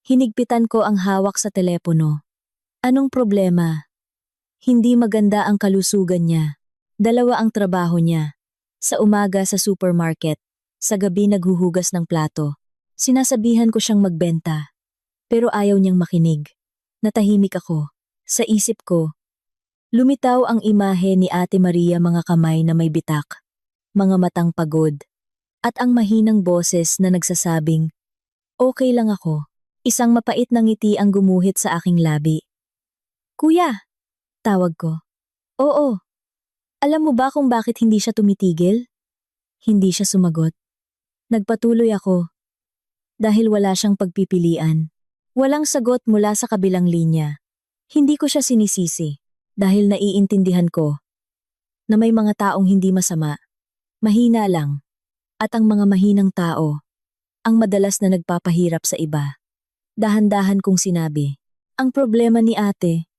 Hinigpitan ko ang hawak sa telepono. Anong problema? Hindi maganda ang kalusugan niya. Dalawa ang trabaho niya. Sa umaga sa supermarket. Sa gabi naghuhugas ng plato. Sinasabihan ko siyang magbenta. Pero ayaw niyang makinig. Natahimik ako. Sa isip ko, lumitaw ang imahe ni Ate Maria, mga kamay na may bitak, mga matang pagod, at ang mahinang boses na nagsasabing, okay lang ako. Isang mapait na ngiti ang gumuhit sa aking labi. Kuya! Tawag ko. Oo. Alam mo ba kung bakit hindi siya tumitigil? Hindi siya sumagot. Nagpatuloy ako. Dahil wala siyang pagpipilian. Walang sagot mula sa kabilang linya. Hindi ko siya sinisisi. Dahil naiintindihan ko na may mga taong hindi masama. Mahina lang. At ang mga mahinang tao, ang madalas na nagpapahirap sa iba. Dahan-dahan kong sinabi. Ang problema ni ate.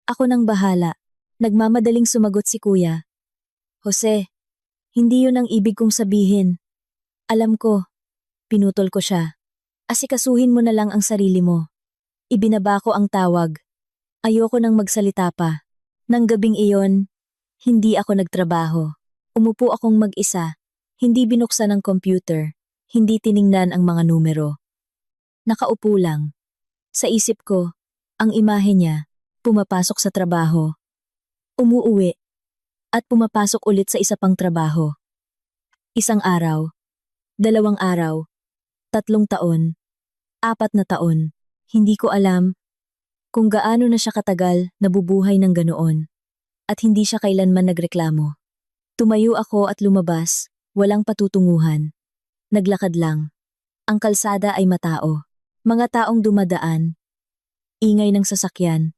Ako nang bahala. Nagmamadaling sumagot si kuya. Jose, hindi yun ang ibig kong sabihin. Alam ko. Pinutol ko siya. Asikasuhin mo na lang ang sarili mo. Ibinaba ko ang tawag. Ayoko nang magsalita pa. Nang gabing iyon, hindi ako nagtrabaho. Umupo akong mag-isa. Hindi binuksan ang computer. Hindi tiningnan ang mga numero. Nakaupo lang. Sa isip ko, ang imahe niya, pumapasok sa trabaho. Umuuwi. At pumapasok ulit sa isa pang trabaho. Isang araw. 2 araw, 3 taon, 4 na taon, hindi ko alam kung gaano na siya katagal nabubuhay ng ganoon. At hindi siya kailanman nagreklamo. Tumayo ako at lumabas, walang patutunguhan. Naglakad lang. Ang kalsada ay matao. Mga taong dumadaan. Ingay ng sasakyan.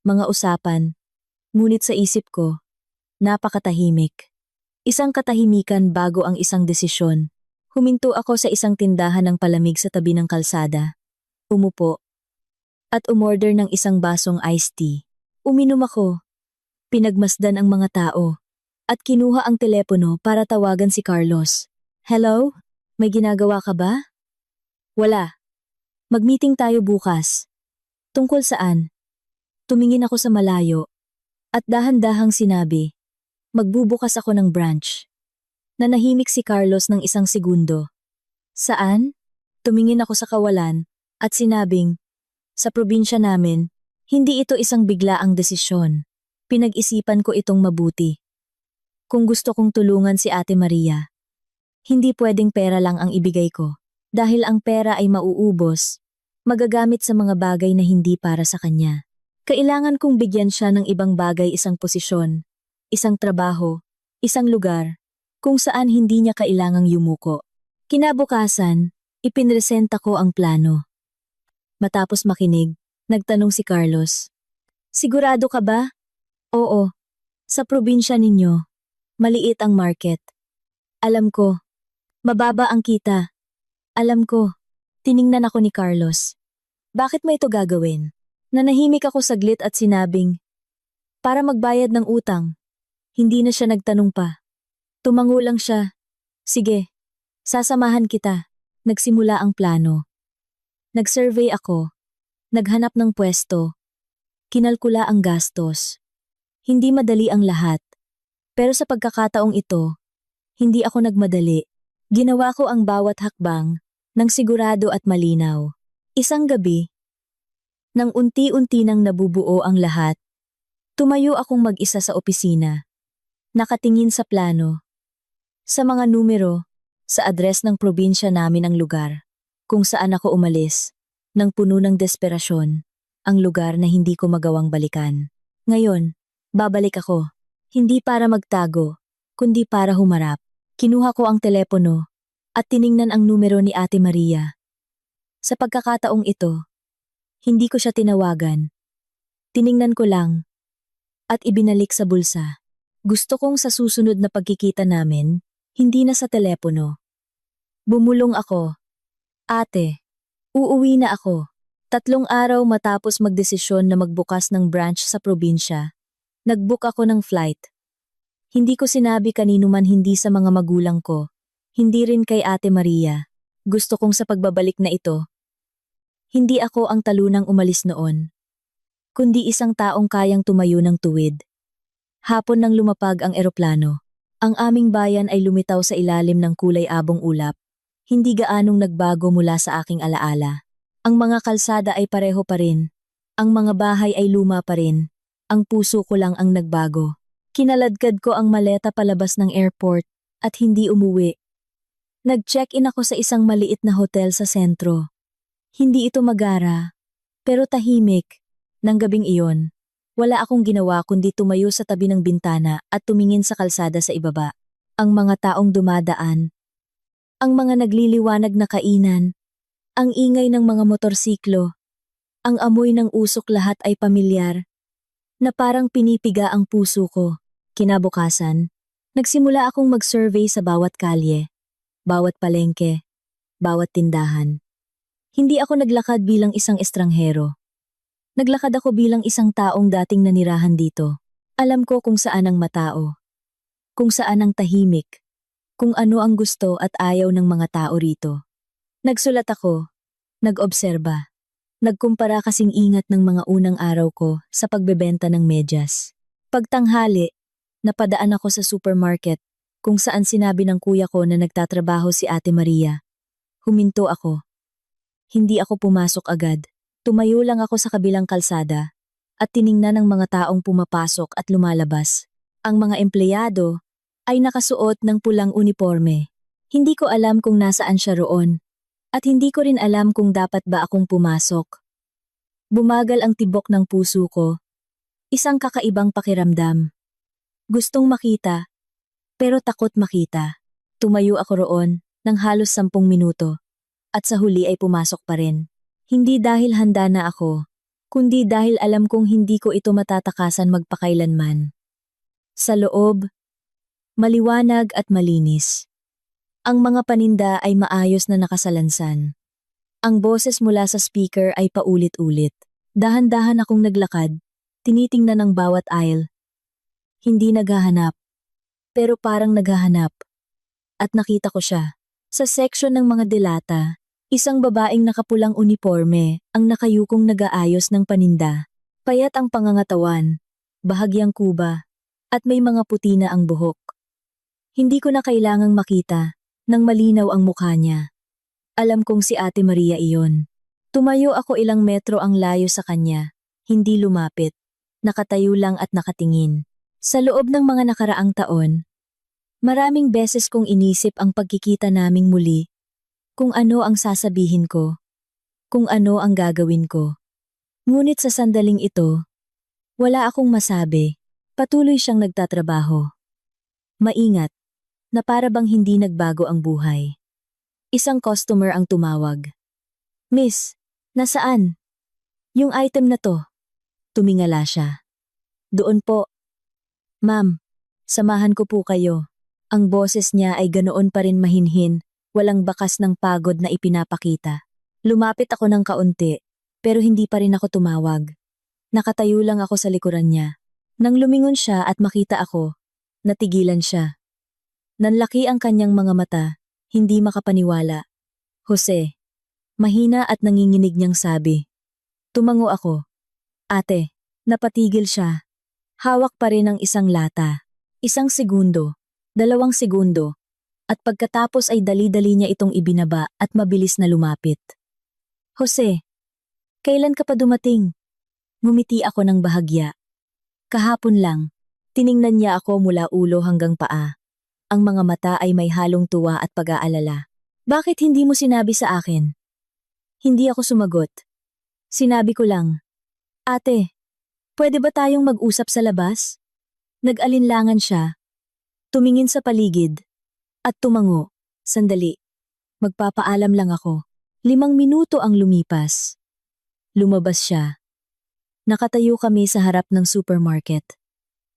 Mga usapan. Ngunit sa isip ko, napakatahimik. Isang katahimikan bago ang isang desisyon. Huminto ako sa isang tindahan ng palamig sa tabi ng kalsada. Umupo. At umorder ng isang basong iced tea. Uminom ako. Pinagmasdan ang mga tao. At kinuha ang telepono para tawagan si Carlos. Hello? May ginagawa ka ba? Wala. Mag-meeting tayo bukas. Tungkol saan? Tumingin ako sa malayo. At dahan-dahang sinabi, magbubukas ako ng branch. Nanahimik si Carlos ng isang segundo. Saan? Tumingin ako sa kawalan at sinabing, sa probinsya namin, hindi ito isang biglaang desisyon. Pinag-isipan ko itong mabuti. Kung gusto kong tulungan si Ate Maria, hindi pwedeng pera lang ang ibigay ko. Dahil ang pera ay mauubos, magagamit sa mga bagay na hindi para sa kanya. Kailangan kong bigyan siya ng ibang bagay, isang posisyon, isang trabaho, isang lugar, kung saan hindi niya kailangang yumuko. Kinabukasan, ipinresenta ko ang plano. Matapos makinig, nagtanong si Carlos. Sigurado ka ba? Oo. Sa probinsya ninyo, maliit ang market. Alam ko. Mababa ang kita. Alam ko. Tiningnan ako ni Carlos. Bakit mo ito gagawin? Nanahimik ako saglit at sinabing, para magbayad ng utang. Hindi na siya nagtanong pa. Tumango lang siya. Sige, sasamahan kita. Nagsimula ang plano. Nag-survey ako. Naghanap ng pwesto. Kinalkula ang gastos. Hindi madali ang lahat. Pero sa pagkakataong ito, hindi ako nagmadali. Ginawa ko ang bawat hakbang nang sigurado at malinaw. Isang gabi, nang unti-unti nang nabubuo ang lahat, tumayo akong mag-isa sa opisina. Nakatingin sa plano. Sa mga numero, sa address ng probinsya namin ang lugar, kung saan ako umalis, nang puno ng desperasyon, ang lugar na hindi ko magawang balikan. Ngayon, babalik ako. Hindi para magtago, kundi para humarap. Kinuha ko ang telepono at tiningnan ang numero ni Ate Maria. Sa pagkakataong ito, hindi ko siya tinawagan. Tiningnan ko lang at ibinalik sa bulsa. Gusto kong sa susunod na pagkikita namin, hindi na sa telepono. Bumulong ako. Ate, uuwi na ako. 3 araw matapos magdesisyon na magbukas ng branch sa probinsya, nag-book ako ng flight. Hindi ko sinabi kanino man, hindi sa mga magulang ko, hindi rin kay Ate Maria. Gusto kong sa pagbabalik na ito, hindi ako ang talunang umalis noon, kundi isang taong kayang tumayo ng tuwid. Hapon nang lumapag ang eroplano, ang aming bayan ay lumitaw sa ilalim ng kulay abong ulap. Hindi gaanong nagbago mula sa aking alaala. Ang mga kalsada ay pareho pa rin. Ang mga bahay ay luma pa rin. Ang puso ko lang ang nagbago. Kinaladkad ko ang maleta palabas ng airport at hindi umuwi. Nag-check-in ako sa isang maliit na hotel sa sentro. Hindi ito magara, pero tahimik. Nang gabing iyon, wala akong ginawa kundi tumayo sa tabi ng bintana at tumingin sa kalsada sa ibaba. Ang mga taong dumadaan, ang mga nagliliwanag na kainan, ang ingay ng mga motorsiklo, ang amoy ng usok, lahat ay pamilyar, na parang pinipiga ang puso ko. Kinabukasan, nagsimula akong mag-survey sa bawat kalye, bawat palengke, bawat tindahan. Hindi ako naglakad bilang isang estranghero. Naglakad ako bilang isang taong dating nanirahan dito. Alam ko kung saan ang matao, kung saan ang tahimik, kung ano ang gusto at ayaw ng mga tao rito. Nagsulat ako, nag-obserba, nagkumpara, kasing ingat ng mga unang araw ko sa pagbebenta ng medyas. Pagtanghali, napadaan ako sa supermarket kung saan sinabi ng kuya ko na nagtatrabaho si Ate Maria. Huminto ako. Hindi ako pumasok agad. Tumayo lang ako sa kabilang kalsada at tiningnan ang mga taong pumapasok at lumalabas. Ang mga empleyado ay nakasuot ng pulang uniforme. Hindi ko alam kung nasaan siya roon at hindi ko rin alam kung dapat ba akong pumasok. Bumagal ang tibok ng puso ko. Isang kakaibang pakiramdam. Gustong makita, pero takot makita. Tumayo ako roon ng halos 10 minuto at sa huli ay pumasok pa rin. Hindi dahil handa na ako, kundi dahil alam kong hindi ko ito matatakasan magpakailanman. Sa loob, maliwanag at malinis. Ang mga paninda ay maayos na nakasalansan. Ang boses mula sa speaker ay paulit-ulit. Dahan-dahan akong naglakad, tinitingnan ang bawat aisle. Hindi naghahanap, pero parang naghahanap. At nakita ko siya. Sa section ng mga delata, isang babaeng nakapulang uniforme ang nakayukong nag-aayos ng paninda. Payat ang pangangatawan, bahagyang kuba, at may mga puti na ang buhok. Hindi ko na kailangang makita nang malinaw ang mukha niya. Alam kong si Ate Maria iyon. Tumayo ako ilang metro ang layo sa kanya, hindi lumapit. Nakatayo lang at nakatingin. Sa loob ng mga nakaraang taon, maraming beses kong inisip ang pagkikita naming muli, kung ano ang sasabihin ko, kung ano ang gagawin ko. Ngunit sa sandaling ito, wala akong masabi. Patuloy siyang nagtatrabaho. Maingat, na para bang hindi nagbago ang buhay. Isang customer ang tumawag. Miss, nasaan? Yung item na to. Tumingala siya. Doon po. Ma'am, samahan ko po kayo. Ang boses niya ay ganoon pa rin mahinhin, walang bakas ng pagod na ipinapakita. Lumapit ako ng kaunti, pero hindi pa rin ako tumawag. Nakatayo lang ako sa likuran niya. Nang lumingon siya at makita ako, natigilan siya. Nanlaki ang kanyang mga mata, hindi makapaniwala. Jose, mahina at nanginginig niyang sabi. Tumango ako. Ate, napatigil siya. Hawak pa rin ang isang lata. 1 segundo, 2 segundo, at pagkatapos ay dali-dali niya itong ibinaba at mabilis na lumapit. Jose, kailan ka pa dumating? Ngumiti ako ng bahagya. Kahapon lang, tiningnan niya ako mula ulo hanggang paa. Ang mga mata ay may halong tuwa at pag-aalala. Bakit hindi mo sinabi sa akin? Hindi ako sumagot. Sinabi ko lang, Ate, pwede ba tayong mag-usap sa labas? Nag-alinlangan siya. Tumingin sa paligid. At tumango. Sandali. Magpapaalam lang ako. 5 minuto ang lumipas. Lumabas siya. Nakatayo kami sa harap ng supermarket.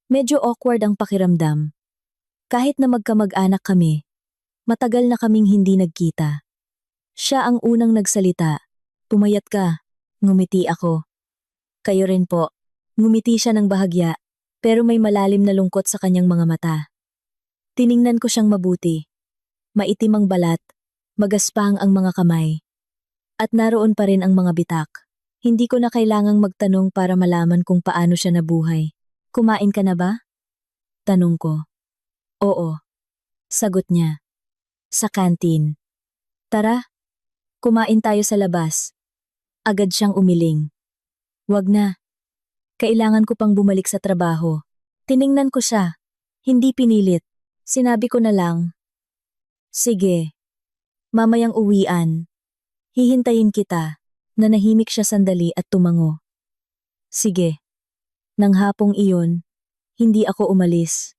Medyo awkward ang pakiramdam. Kahit na magkamag-anak kami, matagal na kaming hindi nagkita. Siya ang unang nagsalita. Pumayat ka. Ngumiti ako. Kayo rin po. Ngumiti siya ng bahagya, pero may malalim na lungkot sa kanyang mga mata. Tiningnan ko siyang mabuti. Maitim ang balat, magaspang ang mga kamay. At naroon pa rin ang mga bitak. Hindi ko na kailangang magtanong para malaman kung paano siya nabuhay. Kumain ka na ba? Tanong ko. Oo. Sagot niya. Sa kantin. Tara, kumain tayo sa labas. Agad siyang umiling. Wag na. Kailangan ko pang bumalik sa trabaho. Tiningnan ko siya. Hindi pinilit. Sinabi ko na lang. Sige. Mamayang uwian. Hihintayin kita. Nanahimik siya sandali at tumango. Sige. Nang hapong iyon, hindi ako umalis.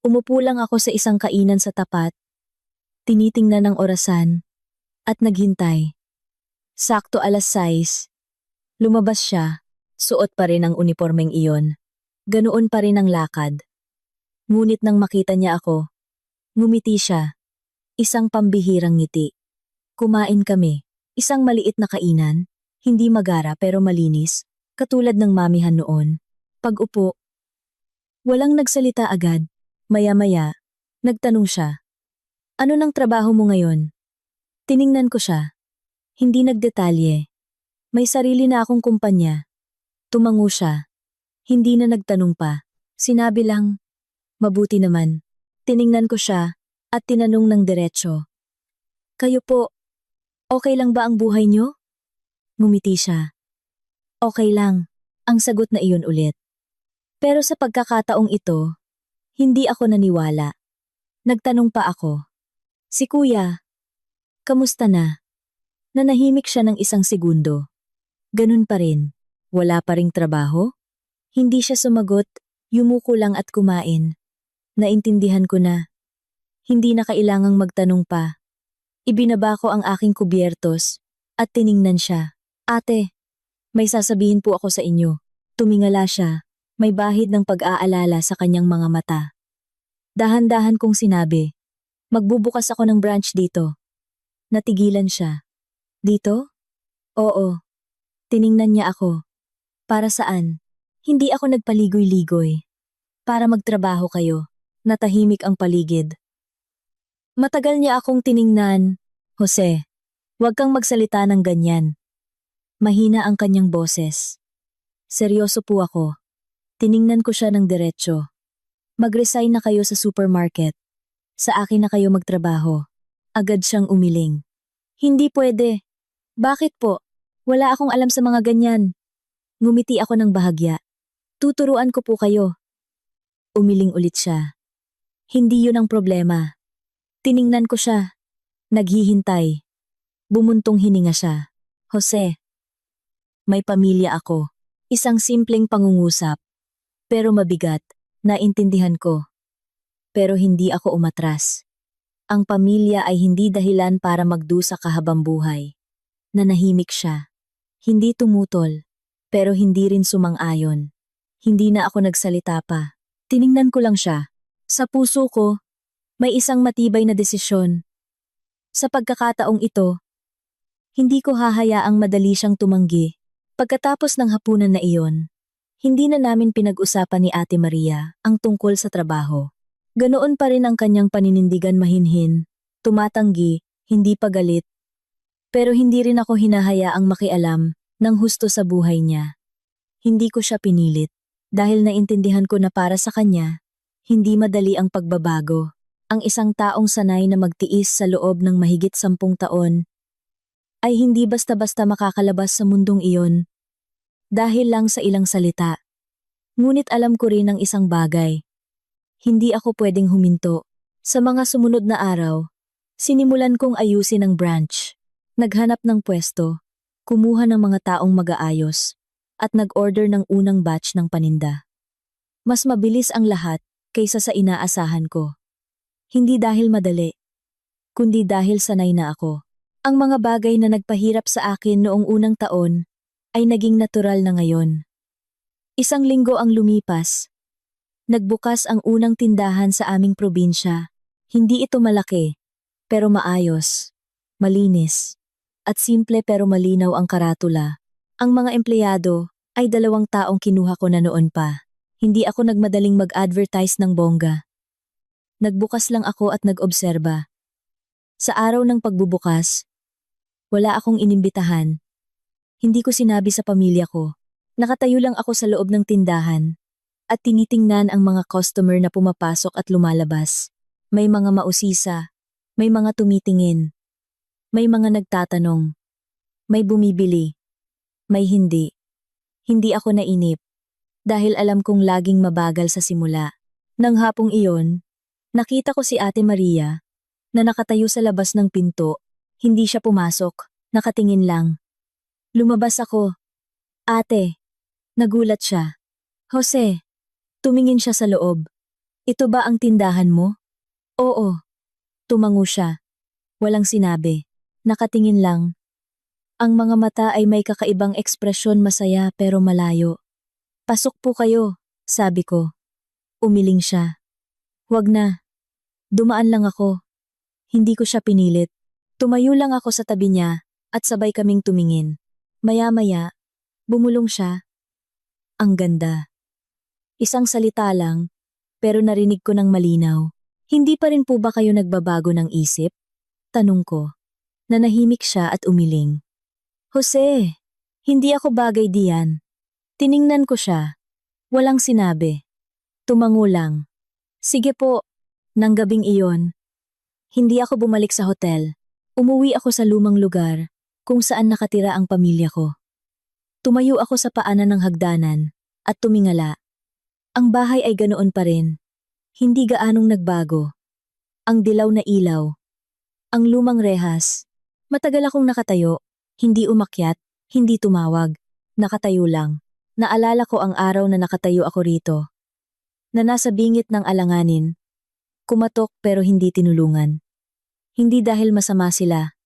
Umupo lang ako sa isang kainan sa tapat. Tinitingnan ang orasan. At naghintay. Sakto 6:00. Lumabas siya. Suot pa rin ang unipormeng iyon. Ganoon pa rin ang lakad. Ngunit nang makita niya ako, ngumiti siya. Isang pambihirang ngiti. Kumain kami. Isang maliit na kainan. Hindi magara pero malinis. Katulad ng mamihan noon. Pag-upo. Walang nagsalita agad. Maya-maya, nagtanong siya. Ano nang trabaho mo ngayon? Tiningnan ko siya. Hindi nagdetalye. May sarili na akong kumpanya. Tumango siya. Hindi na nagtanong pa. Sinabi lang, mabuti naman. Tiningnan ko siya at tinanong ng diretso. Kayo po, okay lang ba ang buhay niyo? Ngumiti siya. Okay lang, ang sagot na iyon ulit. Pero sa pagkakataong ito, hindi ako naniwala. Nagtanong pa ako. Si kuya, kamusta na? Nanahimik siya ng 1 segundo. Ganun pa rin. Wala pa ring trabaho? Hindi siya sumagot, yumuko lang at kumain. Naintindihan ko na. Hindi na kailangang magtanong pa. Ibinaba ko ang aking kubyertos at tiningnan siya. Ate, may sasabihin po ako sa inyo. Tumingala siya, may bahid ng pag-aalala sa kanyang mga mata. Dahan-dahan kong sinabi, magbubukas ako ng branch dito. Natigilan siya. Dito? Oo. Tiningnan niya ako. Para saan? Hindi ako nagpaligoy-ligoy. Para magtrabaho kayo. Natahimik ang paligid. Matagal niya akong tiningnan. Jose, huwag kang magsalita ng ganyan. Mahina ang kanyang boses. Seryoso po ako. Tiningnan ko siya ng diretso. Mag-resign na kayo sa supermarket. Sa akin na kayo magtrabaho. Agad siyang umiling. Hindi pwede. Bakit po? Wala akong alam sa mga ganyan. Ngumiti ako ng bahagya. Tuturuan ko po kayo. Umiling ulit siya. Hindi yun ang problema. Tiningnan ko siya. Naghihintay. Bumuntong hininga siya. Jose, may pamilya ako. Isang simpleng pangungusap. Pero mabigat. Naintindihan ko. Pero hindi ako umatras. Ang pamilya ay hindi dahilan para magdusa kahabang buhay. Nanahimik siya. Hindi tumutol. Pero hindi rin sumang-ayon. Hindi na ako nagsalita pa. Tiningnan ko lang siya. Sa puso ko, may isang matibay na desisyon. Sa pagkakataong ito, hindi ko hahayaang madali siyang tumanggi. Pagkatapos ng hapunan na iyon, hindi na namin pinag-usapan ni Ate Maria ang tungkol sa trabaho. Ganoon pa rin ang kanyang paninindigan mahinhin, tumatanggi, hindi pagalit. Pero hindi rin ako hinahayaang makialam ng husto sa buhay niya. Hindi ko siya pinilit dahil naintindihan ko na para sa kanya, hindi madali ang pagbabago. Ang isang taong sanay na magtiis sa loob ng mahigit 10 taon ay hindi basta-basta makakalabas sa mundong iyon dahil lang sa ilang salita. Ngunit alam ko rin ang isang bagay. Hindi ako pwedeng huminto. Sa mga sumunod na araw, sinimulan kong ayusin ang branch. Naghanap ng pwesto, kumuha ng mga taong mag-aayos, at nag-order ng unang batch ng paninda. Mas mabilis ang lahat kaysa sa inaasahan ko. Hindi dahil madali, kundi dahil sanay na ako. Ang mga bagay na nagpahirap sa akin noong unang taon ay naging natural na ngayon. Isang linggo ang lumipas. Nagbukas ang unang tindahan sa aming probinsya. Hindi ito malaki, pero maayos, malinis, at simple pero malinaw ang karatula. Ang mga empleyado ay 2 taong kinuha ko na noon pa. Hindi ako nagmadaling mag-advertise ng bongga. Nagbukas lang ako at nag-obserba. Sa araw ng pagbubukas, wala akong inimbitahan. Hindi ko sinabi sa pamilya ko. Nakatayo lang ako sa loob ng tindahan at tinitingnan ang mga customer na pumapasok at lumalabas. May mga mausisa, may mga tumitingin, may mga nagtatanong, may bumibili, may hindi. Hindi ako nainip dahil alam kong laging mabagal sa simula. Nang hapong iyon, nakita ko si Ate Maria na nakatayo sa labas ng pinto. Hindi siya pumasok, nakatingin lang. Lumabas ako. Ate, nagulat siya. Jose, tumingin siya sa loob. Ito ba ang tindahan mo? Oo. Tumango siya. Walang sinabi. Nakatingin lang. Ang mga mata ay may kakaibang ekspresyon, masaya pero malayo. Pasok po kayo, sabi ko. Umiling siya. Huwag na. Dumaan lang ako. Hindi ko siya pinilit. Tumayo lang ako sa tabi niya at sabay kaming tumingin. Maya-maya, bumulong siya. Ang ganda. Isang salita lang, pero narinig ko ng malinaw. Hindi pa rin po ba kayo nagbabago ng isip? Tanong ko. Nanahimik siya at umiling. Jose, hindi ako bagay diyan. Tiningnan ko siya. Walang sinabi. Tumango lang. Sige po. Nang gabing iyon, hindi ako bumalik sa hotel. Umuwi ako sa lumang lugar kung saan nakatira ang pamilya ko. Tumayo ako sa paanan ng hagdanan at tumingala. Ang bahay ay ganoon pa rin. Hindi gaanong nagbago. Ang dilaw na ilaw. Ang lumang rehas. Matagal akong nakatayo. Hindi umakyat, hindi tumawag. Nakatayo lang. Naalala ko ang araw na nakatayo ako rito. Na nasa bingit ng alanganin. Kumatok pero hindi tinulungan. Hindi dahil masama sila,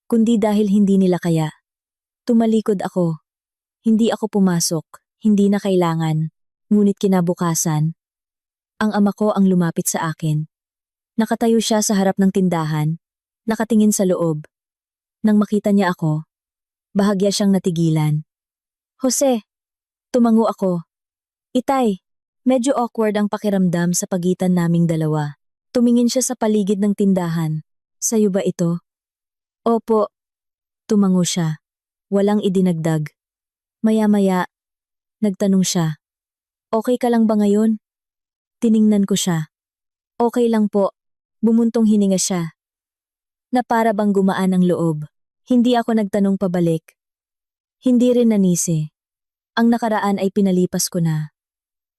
kundi dahil hindi nila kaya. Tumalikod ako. Hindi ako pumasok, hindi na kailangan. Ngunit kinabukasan, ang ama ko ang lumapit sa akin. Nakatayo siya sa harap ng tindahan, nakatingin sa loob. Nang makita niya ako, bahagya siyang natigilan. Jose, tumango ako. Itay, medyo awkward ang pakiramdam sa pagitan naming dalawa. Tumingin siya sa paligid ng tindahan. Sa'yo ba ito? Opo. Tumango siya. Walang idinagdag. Maya-maya, nagtanong siya. Okay ka lang ba ngayon? Tiningnan ko siya. Okay lang po. Bumuntong hininga siya. Na para bang gumaan ang loob. Hindi ako nagtanong pabalik. Hindi rin nanisi. Ang nakaraan ay pinalipas ko na.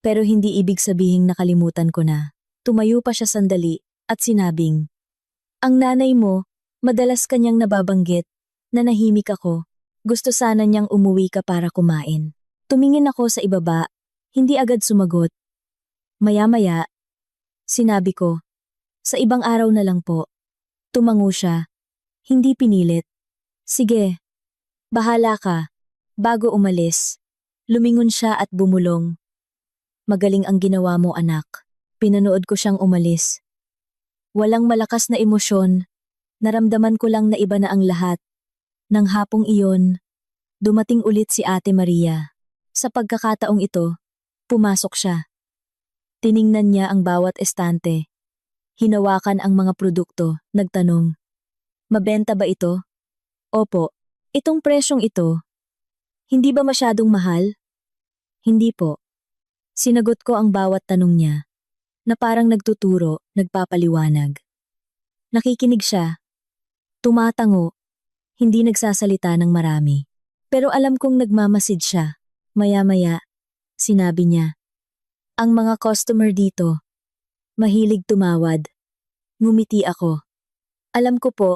Pero hindi ibig sabihing nakalimutan ko na. Tumayo pa siya sandali at sinabing, "Ang nanay mo, madalas kanyang nababanggit, nanahimik ako. Gusto sana niyang umuwi ka para kumain." Tumingin ako sa ibaba, hindi agad sumagot. Maya-maya, sinabi ko, "Sa ibang araw na lang po." Tumango siya, hindi pinilit. "Sige, bahala ka." Bago umalis, lumingon siya at bumulong. "Magaling ang ginawa mo, anak." Pinanood ko siyang umalis. Walang malakas na emosyon, naramdaman ko lang na iba na ang lahat. Nang hapong iyon, dumating ulit si Ate Maria. Sa pagkakataong ito, pumasok siya. Tiningnan niya ang bawat estante. Hinawakan ang mga produkto, nagtanong, "Mabenta ba ito?" "Opo." "Itong presyong ito, hindi ba masyadong mahal?" "Hindi po." Sinagot ko ang bawat tanong niya, na parang nagtuturo, nagpapaliwanag. Nakikinig siya, tumatango, hindi nagsasalita ng marami. Pero alam kong nagmamasid siya. Maya-maya, sinabi niya, "Ang mga customer dito, mahilig tumawad." Ngumiti ako. "Alam ko po."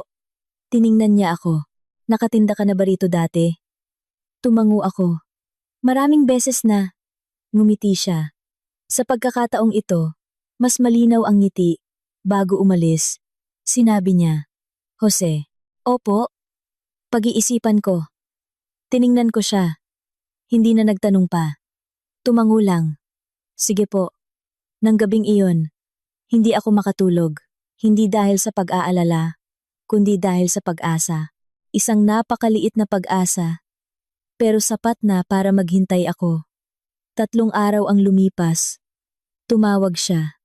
Tiningnan niya ako. "Nakatinda ka na ba rito dati?" Tumango ako. "Maraming beses na." Ngumiti siya. Sa pagkakataong ito, mas malinaw ang ngiti. Bago umalis, sinabi niya, "Jose." "Opo." Pag-iisipan ko. Tiningnan ko siya. Hindi na nagtanong pa. Tumango lang. "Sige po." Nang gabing iyon, hindi ako makatulog. Hindi dahil sa pag-aalala, kundi dahil sa pag-asa. Isang napakaliit na pag-asa, pero sapat na para maghintay ako. 3 araw ang lumipas. Tumawag siya.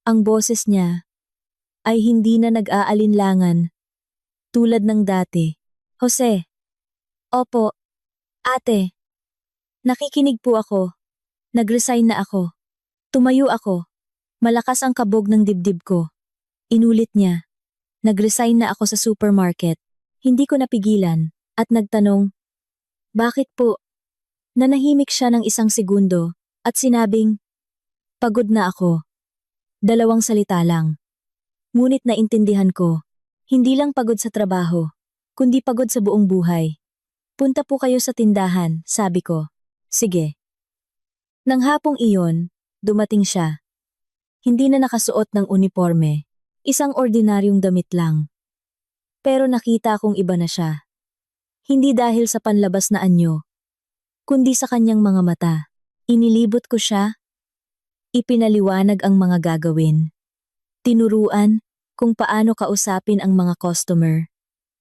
Ang boses niya ay hindi na nag-aalinlangan tulad ng dati. "Jose." "Opo, ate." "Nakikinig po ako." Nag-resign na ako. Tumayo ako. Malakas ang kabog ng dibdib ko. Inulit niya. "Nag-resign na ako sa supermarket." Hindi ko napigilan at nagtanong, "Bakit po?" Nanahimik siya ng 1 segundo at sinabing, "Pagod na ako." 2 salita lang. Ngunit naintindihan ko, hindi lang pagod sa trabaho, kundi pagod sa buong buhay. "Punta po kayo sa tindahan," sabi ko. "Sige." Nang hapong iyon, dumating siya. Hindi na nakasuot ng uniforme, isang ordinaryong damit lang. Pero nakita kong iba na siya. Hindi dahil sa panlabas na anyo, kundi sa kanyang mga mata. Inilibot ko siya, ipinaliwanag ang mga gagawin. Tinuruan kung paano kausapin ang mga customer.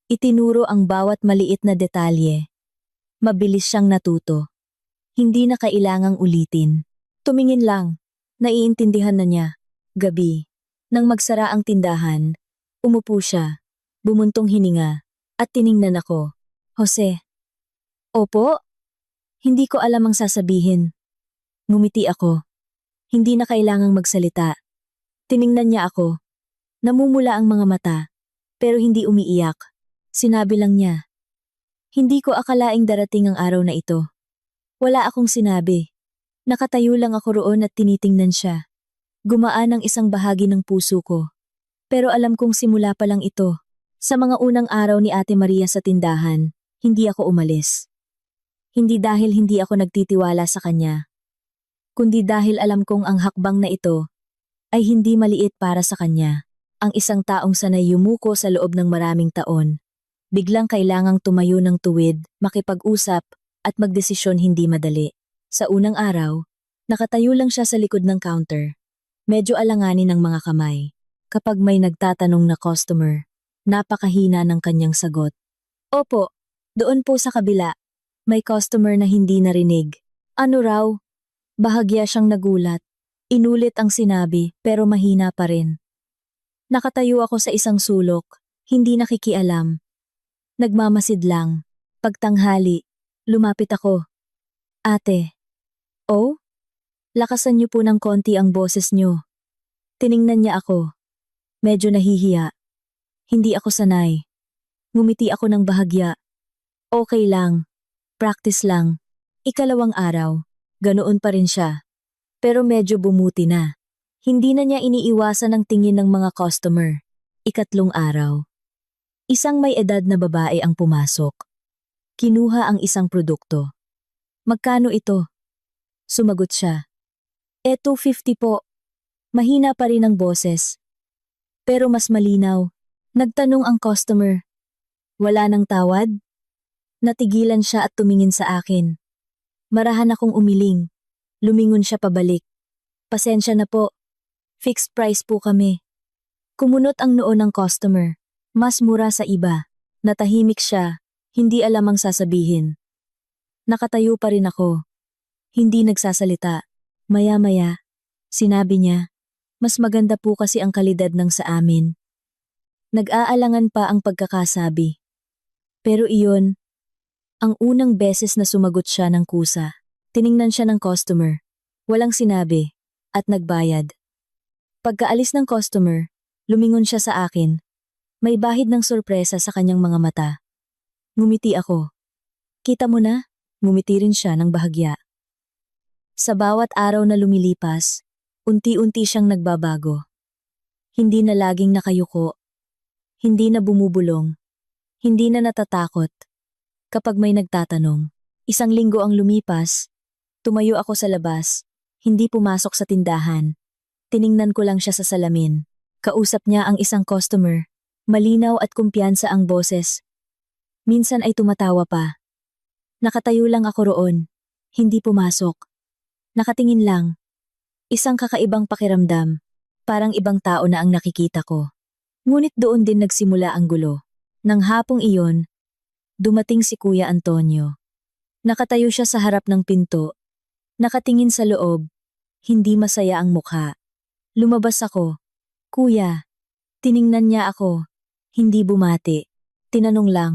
Itinuro ang bawat maliit na detalye. Mabilis siyang natuto. Hindi na kailangang ulitin. Tumingin lang, naiintindihan na niya. Gabi, nang magsara ang tindahan, umupo siya, bumuntong hininga, at tiningnan ako. "Jose." "Opo?" Hindi ko alam ang sasabihin. Ngumiti ako. Hindi na kailangang magsalita. Tiningnan niya ako. Namumula ang mga mata, pero hindi umiiyak. Sinabi lang niya, "Hindi ko akalaing darating ang araw na ito." Wala akong sinabi. Nakatayo lang ako roon at tinitingnan siya. Gumaan ang isang bahagi ng puso ko. Pero alam kong simula pa lang ito. Sa mga unang araw ni Ate Maria sa tindahan, hindi ako umalis. Hindi dahil hindi ako nagtitiwala sa kanya, kundi dahil alam kong ang hakbang na ito ay hindi maliit para sa kanya. Ang isang taong sanay yumuko sa loob ng maraming taon, biglang kailangang tumayo ng tuwid, makipag-usap, at magdesisyon hindi madali. Sa unang araw, nakatayo lang siya sa likod ng counter. Medyo alanganin ang mga kamay. Kapag may nagtatanong na customer, napakahina ng kanyang sagot. "Opo, doon po sa kabila." May customer na hindi narinig. "Ano raw?" Bahagya siyang nagulat. Inulit ang sinabi pero mahina pa rin. Nakatayo ako sa isang sulok, hindi nakikialam. Nagmamasid lang. Pagtanghali, lumapit ako. "Ate." "Oh?" "Lakasan niyo po ng konti ang boses niyo." Tiningnan niya ako. Medyo nahihiya. Hindi ako sanay. Ngumiti ako ng bahagya. Okay lang. Practice lang. Ikalawang araw. Ganoon pa rin siya. Pero medyo bumuti na. Hindi na niya iniiwasan ang tingin ng mga customer. Ikatlong araw. Isang may edad na babae ang pumasok. Kinuha ang isang produkto. Magkano ito? Sumagot siya. $250 po. Mahina pa rin ang boses. Pero mas malinaw. Nagtanong ang customer. Wala nang tawad? Natigilan siya at tumingin sa akin. Marahan akong umiling. Lumingon siya pabalik. Pasensya na po. Fixed price po kami. Kumunot ang noo ng customer. Mas mura sa iba. Natahimik siya. Hindi alam ang sasabihin. Nakatayo pa rin ako. Hindi nagsasalita. Maya-maya, sinabi niya, mas maganda po kasi ang kalidad ng sa amin. Nag-aalangan pa ang pagkakasabi. Pero iyon, ang unang beses na sumagot siya ng kusa. Tiningnan siya ng customer. Walang sinabi. At nagbayad. Pagkaalis ng customer, lumingon siya sa akin. May bahid ng sorpresa sa kanyang mga mata. Ngumiti ako. Kita mo na? Ngumiti rin siya ng bahagya. Sa bawat araw na lumilipas, unti-unti siyang nagbabago. Hindi na laging nakayuko. Hindi na bumubulong. Hindi na natatakot. Kapag may nagtatanong, 1 linggo ang lumipas, tumayo ako sa labas, hindi pumasok sa tindahan. Tiningnan ko lang siya sa salamin. Kausap niya ang isang customer. Malinaw at kumpiyansa ang boses. Minsan ay tumatawa pa. Nakatayo lang ako roon. Hindi pumasok. Nakatingin lang. Isang kakaibang pakiramdam. Parang ibang tao na ang nakikita ko. Ngunit doon din nagsimula ang gulo. Nang hapong iyon, dumating si Kuya Antonio. Nakatayo siya sa harap ng pinto. Nakatingin sa loob. Hindi masaya ang mukha. Lumabas ako. Kuya. Tiningnan niya ako. Hindi bumati. Tinanong lang.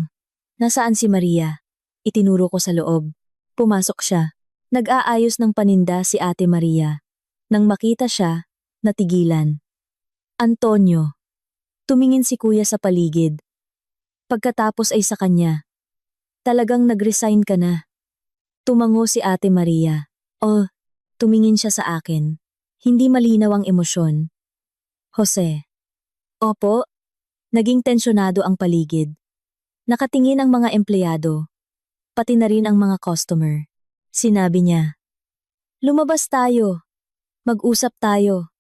Nasaan si Maria? Itinuro ko sa loob. Pumasok siya. Nag-aayos ng paninda si Ate Maria. Nang makita siya, natigilan. Antonio. Tumingin si Kuya sa paligid. Pagkatapos ay sa kanya. Talagang nag-resign ka na. Tumango si Ate Maria. Oh, tumingin siya sa akin. Hindi malinaw ang emosyon. Jose. Opo. Naging tensyonado ang paligid. Nakatingin ang mga empleyado. Pati na rin ang mga customer. Sinabi niya. Lumabas tayo. Mag-usap tayo.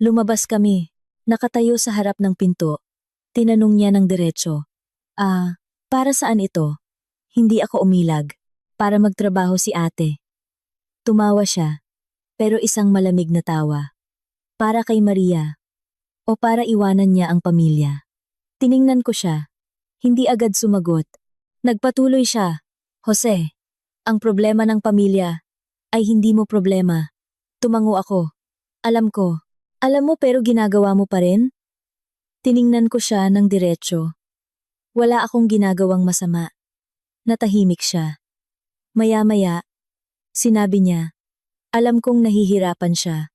Lumabas kami. Nakatayo sa harap ng pinto. Tinanong niya ng diretso. Para saan ito? Hindi ako umilag. Para magtrabaho si ate. Tumawa siya. Pero isang malamig na tawa. Para kay Maria. O para iwanan niya ang pamilya. Tiningnan ko siya. Hindi agad sumagot. Nagpatuloy siya. Jose, ang problema ng pamilya ay hindi mo problema. Tumango ako. Alam ko. Alam mo pero ginagawa mo pa rin? Tiningnan ko siya ng diretso. Wala akong ginagawang masama. Natahimik siya. Maya-maya, sinabi niya, alam kong nahihirapan siya.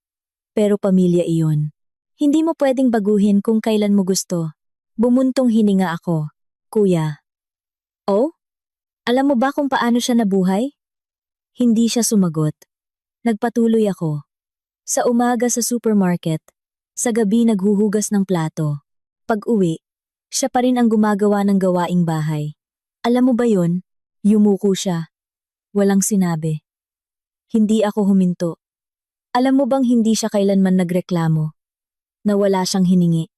Pero pamilya iyon. Hindi mo pwedeng baguhin kung kailan mo gusto. Bumuntong hininga ako. Kuya. Oh? Alam mo ba kung paano siya nabuhay? Hindi siya sumagot. Nagpatuloy ako. Sa umaga sa supermarket, sa gabi naghuhugas ng plato. Pag-uwi, siya pa rin ang gumagawa ng gawaing bahay. Alam mo ba yon? Yumuko siya. Walang sinabi. Hindi ako huminto. Alam mo bang hindi siya kailanman nagreklamo? Na wala siyang hiningi.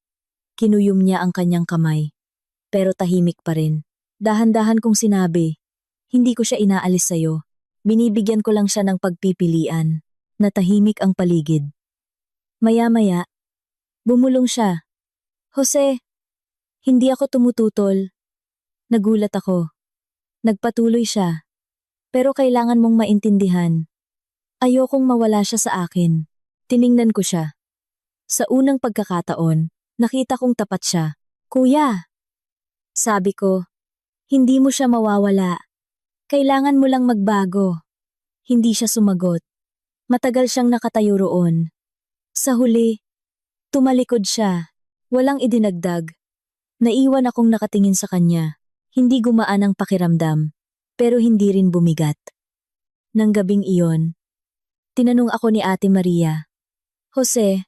Kinuyom niya ang kanyang kamay. Pero tahimik pa rin. Dahan-dahan kong sinabi, hindi ko siya inaalis sa'yo. Binibigyan ko lang siya ng pagpipilian. Natahimik ang paligid. Maya-maya, bumulong siya. Jose, hindi ako tumututol. Nagulat ako. Nagpatuloy siya. Pero kailangan mong maintindihan. Ayokong mawala siya sa akin. Tiningnan ko siya. Sa unang pagkakataon, nakita kong tapat siya. Kuya! Sabi ko, hindi mo siya mawawala. Kailangan mo lang magbago. Hindi siya sumagot. Matagal siyang nakatayo roon. Sa huli, tumalikod siya. Walang idinagdag. Naiwan akong nakatingin sa kanya. Hindi gumaan ang pakiramdam, pero hindi rin bumigat. Nang gabing iyon, tinanong ako ni Ate Maria, "Jose,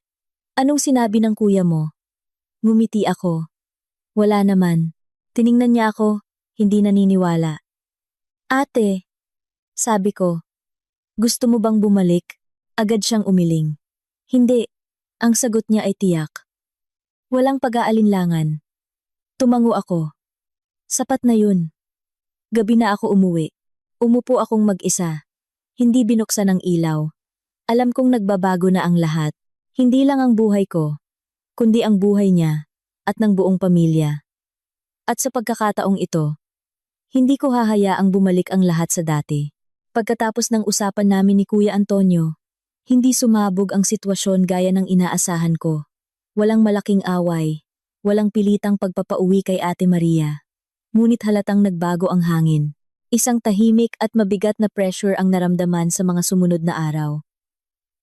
anong sinabi ng kuya mo?" Ngumiti ako. Wala naman. Tiningnan niya ako, hindi naniniwala. "Ate," sabi ko, "gusto mo bang bumalik?" Agad siyang umiling. "Hindi." Ang sagot niya ay tiyak. Walang pag-aalinlangan. Tumango ako. Sapat na yun. Gabi na ako umuwi. Umupo akong mag-isa. Hindi binuksan ang ilaw. Alam kong nagbabago na ang lahat. Hindi lang ang buhay ko, kundi ang buhay niya at ng buong pamilya. At sa pagkakataong ito, hindi ko hahayaang bumalik ang lahat sa dati. Pagkatapos ng usapan namin ni Kuya Antonio, hindi sumabog ang sitwasyon gaya ng inaasahan ko. Walang malaking away, walang pilitang pagpapauwi kay Ate Maria. Ngunit halatang nagbago ang hangin. Isang tahimik at mabigat na pressure ang naramdaman sa mga sumunod na araw.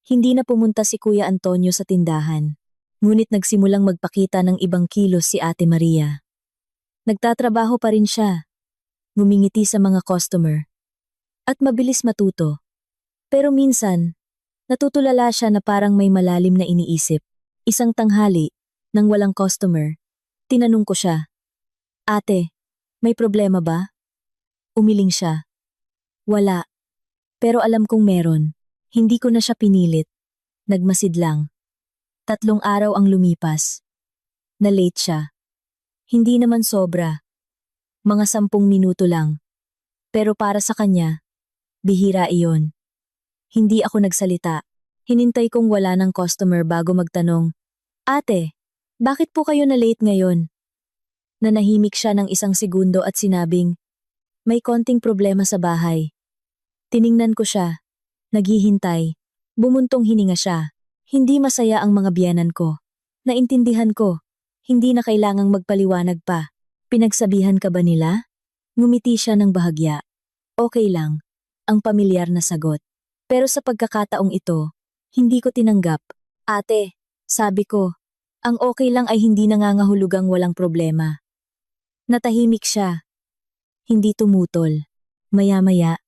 Hindi na pumunta si Kuya Antonio sa tindahan, ngunit nagsimulang magpakita ng ibang kilos si Ate Maria. Nagtatrabaho pa rin siya, ngumingiti sa mga customer, at mabilis matuto. Pero minsan, natutulala siya na parang may malalim na iniisip. Isang tanghali, nang walang customer, tinanong ko siya, "Ate, may problema ba?" Umiling siya. "Wala. Pero alam kong meron." Hindi ko na siya pinilit. Nagmasid lang. 3 araw ang lumipas. Na-late siya. Hindi naman sobra. Mga 10 minuto lang. Pero para sa kanya, bihira iyon. Hindi ako nagsalita. Hinintay kong wala ng customer bago magtanong, "Ate, bakit po kayo na-late ngayon?" Nanahimik siya ng 1 segundo at sinabing, "May konting problema sa bahay." Tiningnan ko siya. Naghihintay. Bumuntong hininga siya. Hindi masaya ang mga biyenan ko. Naintindihan ko. Hindi na kailangang magpaliwanag pa. "Pinagsabihan ka ba nila?" Ngumiti siya ng bahagya. "Okay lang." Ang pamilyar na sagot. Pero sa pagkakataong ito, hindi ko tinanggap. "Ate," sabi ko, "ang okay lang ay hindi nangangahulugang walang problema." Natahimik siya. Hindi tumutol. Maya-maya,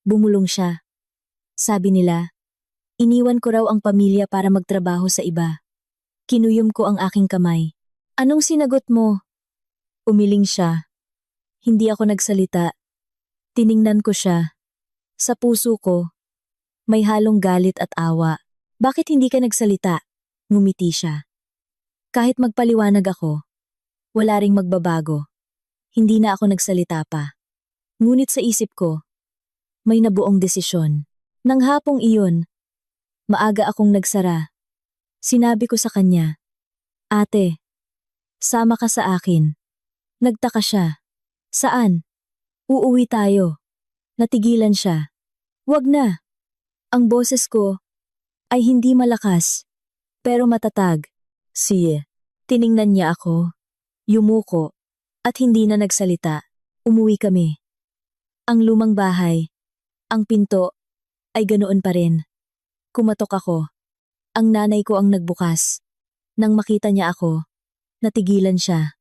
bumulong siya. Sabi nila, iniwan ko raw ang pamilya para magtrabaho sa iba. Kinuyom ko ang aking kamay. "Anong sinagot mo?" Umiling siya. Hindi ako nagsalita. Tiningnan ko siya. Sa puso ko, may halong galit at awa. "Bakit hindi ka nagsalita?" Ngumiti siya. Kahit magpaliwanag ako, wala ring magbabago. Hindi na ako nagsalita pa. Ngunit sa isip ko, may nabuong desisyon. Nang hapong iyon, maaga akong nagsara. Sinabi ko sa kanya, "Ate, sama ka sa akin." Nagtaka siya. "Saan?" "Uuwi tayo." Natigilan siya. "Wag na." Ang boses ko ay hindi malakas, pero matatag. "Sige." Tiningnan niya ako, yumuko, at hindi na nagsalita. Umuwi kami. Ang lumang bahay, ang pinto, ay ganoon pa rin. Kumatok ako. Ang nanay ko ang nagbukas. Nang makita niya ako, natigilan siya.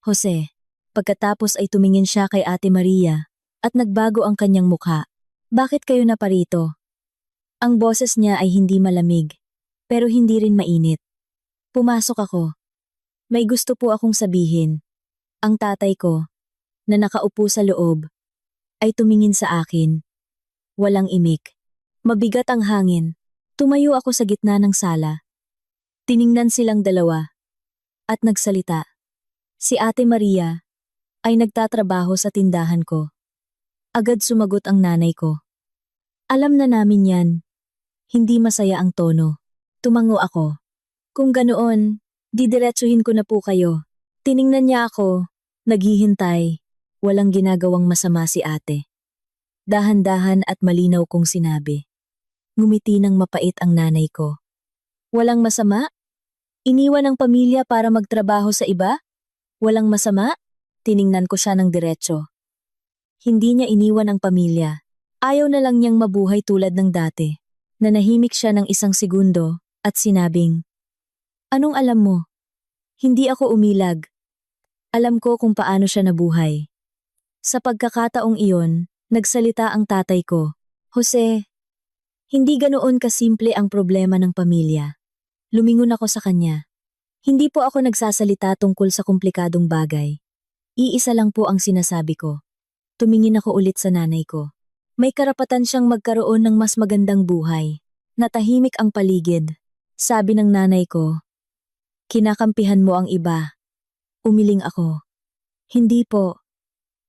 "Jose." Pagkatapos ay tumingin siya kay Ate Maria at nagbago ang kanyang mukha. "Bakit kayo na parito?" Ang boses niya ay hindi malamig, pero hindi rin mainit. Pumasok ako. "May gusto po akong sabihin." Ang tatay ko, na nakaupo sa loob, ay tumingin sa akin. Walang imik. Mabigat ang hangin. Tumayo ako sa gitna ng sala. Tiningnan silang dalawa at nagsalita. Si Ate Maria ay nagtatrabaho sa tindahan ko. Agad sumagot ang nanay ko. "Alam na namin yan." Hindi masaya ang tono. Tumango ako. "Kung ganoon, didiretsuhin ko na po kayo." Tiningnan niya ako, naghihintay. Walang ginagawang masama si ate. Dahan-dahan at malinaw kong sinabi. Ngumiti ng mapait ang nanay ko. "Walang masama? Iniwan ang pamilya para magtrabaho sa iba? Walang masama?" Tiningnan ko siya ng diretso. Hindi niya iniwan ang pamilya. Ayaw na lang niyang mabuhay tulad ng dati. Nanahimik siya ng 1 segundo at sinabing, "Anong alam mo? Hindi ako umilag." Alam ko kung paano siya nabuhay. Sa pagkakataong iyon, nagsalita ang tatay ko. Jose, hindi ganoon kasimple ang problema ng pamilya. Lumingon ako sa kanya. Hindi po ako nagsasalita tungkol sa komplikadong bagay. Iisa lang po ang sinasabi ko. Tumingin ako ulit sa nanay ko. May karapatan siyang magkaroon ng mas magandang buhay. Natahimik ang paligid. Sabi ng nanay ko, kinakampihan mo ang iba. Umiling ako. Hindi po.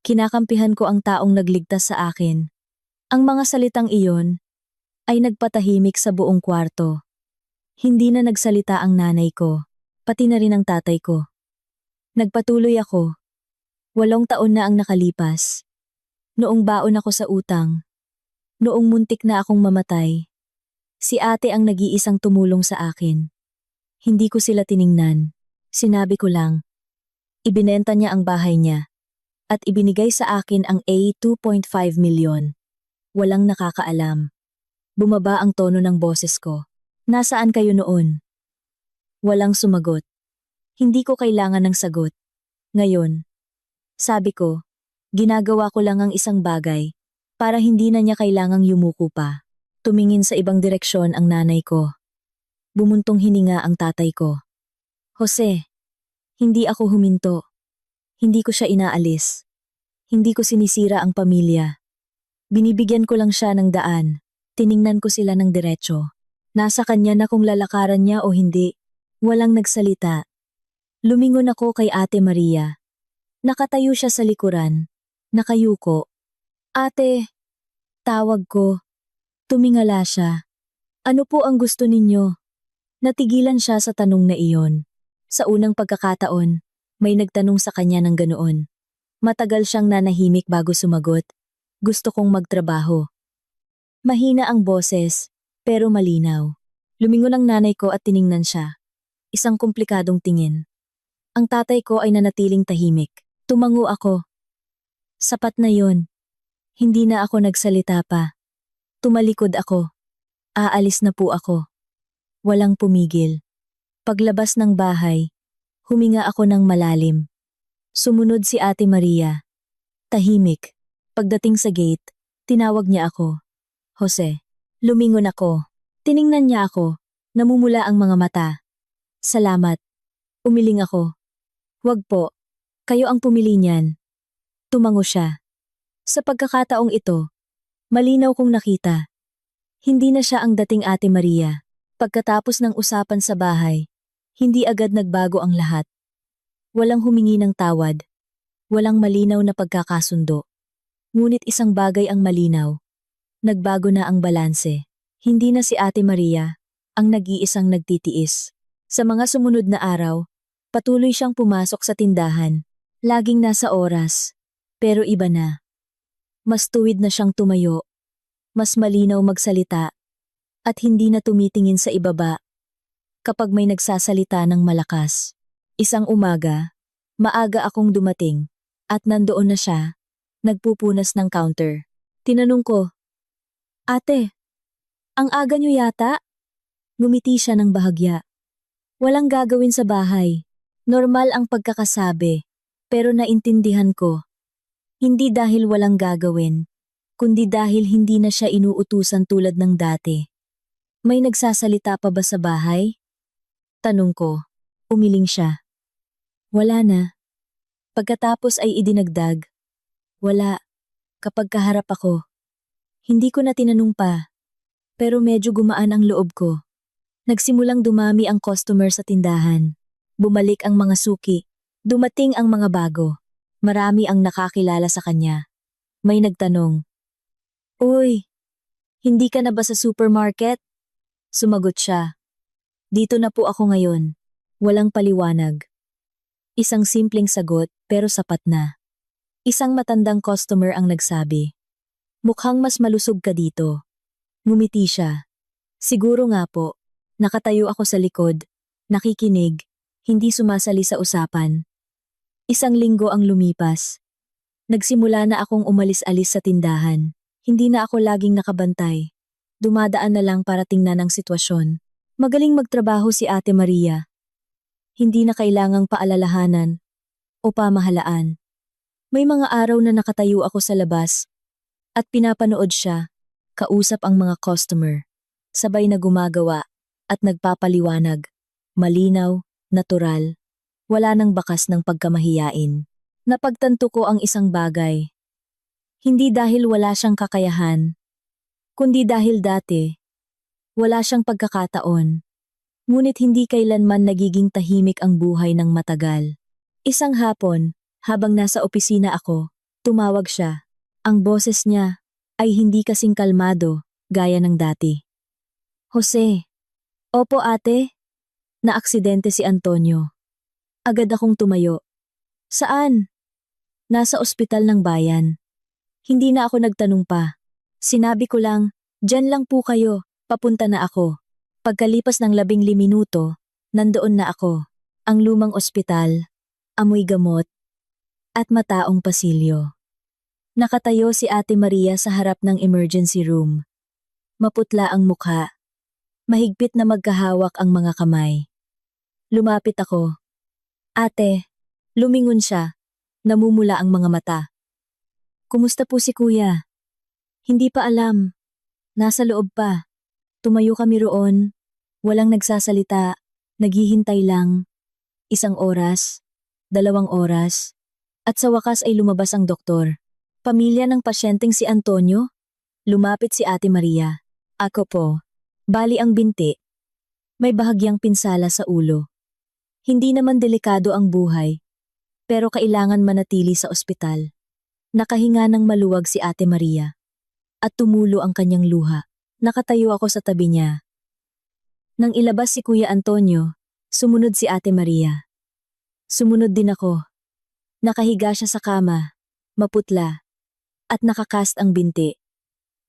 Kinakampihan ko ang taong nagligtas sa akin. Ang mga salitang iyon ay nagpatahimik sa buong kwarto. Hindi na nagsalita ang nanay ko, pati na rin ang tatay ko. Nagpatuloy ako. 8 taon na ang nakalipas. Noong baon ako sa utang. Noong muntik na akong mamatay. Si ate ang nag-iisang tumulong sa akin. Hindi ko sila tiningnan. Sinabi ko lang. Ibinenta niya ang bahay niya. At ibinigay sa akin ang A2.5 milyon. Walang nakakaalam. Bumaba ang tono ng boses ko. Nasaan kayo noon? Walang sumagot. Hindi ko kailangan ng sagot. Ngayon, sabi ko, ginagawa ko lang ang isang bagay para hindi na niya kailangang yumuko pa. Tumingin sa ibang direksyon ang nanay ko. Bumuntong hininga ang tatay ko. Jose, hindi ako huminto. Hindi ko siya inaalis. Hindi ko sinisira ang pamilya. Binibigyan ko lang siya ng daan. Tiningnan ko sila ng diretso. Nasa kanya na kung lalakaran niya o hindi. Walang nagsalita. Lumingon ako kay Ate Maria. Nakatayo siya sa likuran. Nakayuko. Ate, tawag ko. Tumingala siya. Ano po ang gusto ninyo? Natigilan siya sa tanong na iyon. Sa unang pagkakataon, may nagtanong sa kanya ng ganoon. Matagal siyang nanahimik bago sumagot. Gusto kong magtrabaho. Mahina ang boses, pero malinaw. Lumingon ang nanay ko at tiningnan siya. Isang komplikadong tingin. Ang tatay ko ay nanatiling tahimik. Tumango ako. Sapat na yon. Hindi na ako nagsalita pa. Tumalikod ako. Aalis na po ako. Walang pumigil. Paglabas ng bahay, huminga ako ng malalim. Sumunod si Ate Maria. Tahimik. Pagdating sa gate, tinawag niya ako. Jose. Lumingon ako. Tiningnan niya ako. Namumula ang mga mata. Salamat. Umiling ako. Wag po. Kayo ang pumili niyan. Tumango siya. Sa pagkakataong ito, malinaw kong nakita. Hindi na siya ang dating Ate Maria. Pagkatapos ng usapan sa bahay, hindi agad nagbago ang lahat. Walang humingi ng tawad. Walang malinaw na pagkakasundo. Ngunit isang bagay ang malinaw. Nagbago na ang balanse. Hindi na si Ate Maria ang nag-iisang nagtitiis. Sa mga sumunod na araw, patuloy siyang pumasok sa tindahan. Laging nasa oras. Pero iba na. Mas tuwid na siyang tumayo. Mas malinaw magsalita. At hindi na tumitingin sa ibaba. Kapag may nagsasalita ng malakas. Isang umaga, maaga akong dumating. At nandoon na siya, nagpupunas ng counter. Tinanong ko, Ate, ang aga niyo yata? Ngumiti siya ng bahagya. Walang gagawin sa bahay. Normal ang pagkakasabi. Pero naintindihan ko. Hindi dahil walang gagawin, kundi dahil hindi na siya inuutusan tulad ng dati. May nagsasalita pa ba sa bahay? Tanong ko. Umiling siya. Wala na. Pagkatapos ay idinagdag. Wala. Kapag kaharap ako. Hindi ko na tinanong pa. Pero medyo gumaan ang loob ko. Nagsimulang dumami ang customer sa tindahan. Bumalik ang mga suki. Dumating ang mga bago. Marami ang nakakilala sa kanya. May nagtanong, Uy, hindi ka na ba sa supermarket? Sumagot siya, Dito na po ako ngayon. Walang paliwanag. Isang simpleng sagot pero sapat na. Isang matandang customer ang nagsabi, Mukhang mas malusog ka dito. Ngumiti siya. Siguro nga po. Nakatayo ako sa likod. Nakikinig. Hindi sumasali sa usapan. Isang linggo ang lumipas. Nagsimula na akong umalis-alis sa tindahan. Hindi na ako laging nakabantay. Dumadaan na lang para tingnan ang sitwasyon. Magaling magtrabaho si Ate Maria. Hindi na kailangang paalalahanan. o pamahalaan. May mga araw na nakatayo ako sa labas at pinapanood siya, kausap ang mga customer, sabay na gumagawa at nagpapaliwanag, malinaw, natural, wala nang bakas ng pagkamahiyain. Napagtanto ko ang isang bagay. Hindi dahil wala siyang kakayahan, kundi dahil dati, wala siyang pagkakataon. Ngunit hindi kailanman nagiging tahimik ang buhay ng matagal. Isang hapon, habang nasa opisina ako, tumawag siya. Ang boses niya ay hindi kasing kalmado, gaya ng dati. Jose. Opo ate. Naaksidente si Antonio. Agad akong tumayo. Saan? Nasa ospital ng bayan. Hindi na ako nagtanong pa. Sinabi ko lang, "Diyan lang po kayo, papunta na ako." Pagkalipas ng 15 minuto, nandoon na ako. Ang lumang ospital, amoy gamot, at mataong pasilyo. Nakatayo si Ate Maria sa harap ng emergency room. Maputla ang mukha. Mahigpit na magkahawak ang mga kamay. Lumapit ako. Ate, lumingon siya. Namumula ang mga mata. Kumusta po si kuya? Hindi pa alam. Nasa loob pa. Tumayo kami roon. Walang nagsasalita. Naghihintay lang. 1 oras. 2 oras. At sa wakas ay lumabas ang doktor. Pamilya ng pasyenteng si Antonio? Lumapit si Ate Maria. Ako po. Bali ang binti. May bahagyang pinsala sa ulo. Hindi naman delikado ang buhay, pero kailangan manatili sa ospital. Nakahinga ng maluwag si Ate Maria. At tumulo ang kanyang luha. Nakatayo ako sa tabi niya. Nang ilabas si Kuya Antonio, sumunod si Ate Maria. Sumunod din ako. Nakahiga siya sa kama, maputla, at nakakast ang binti.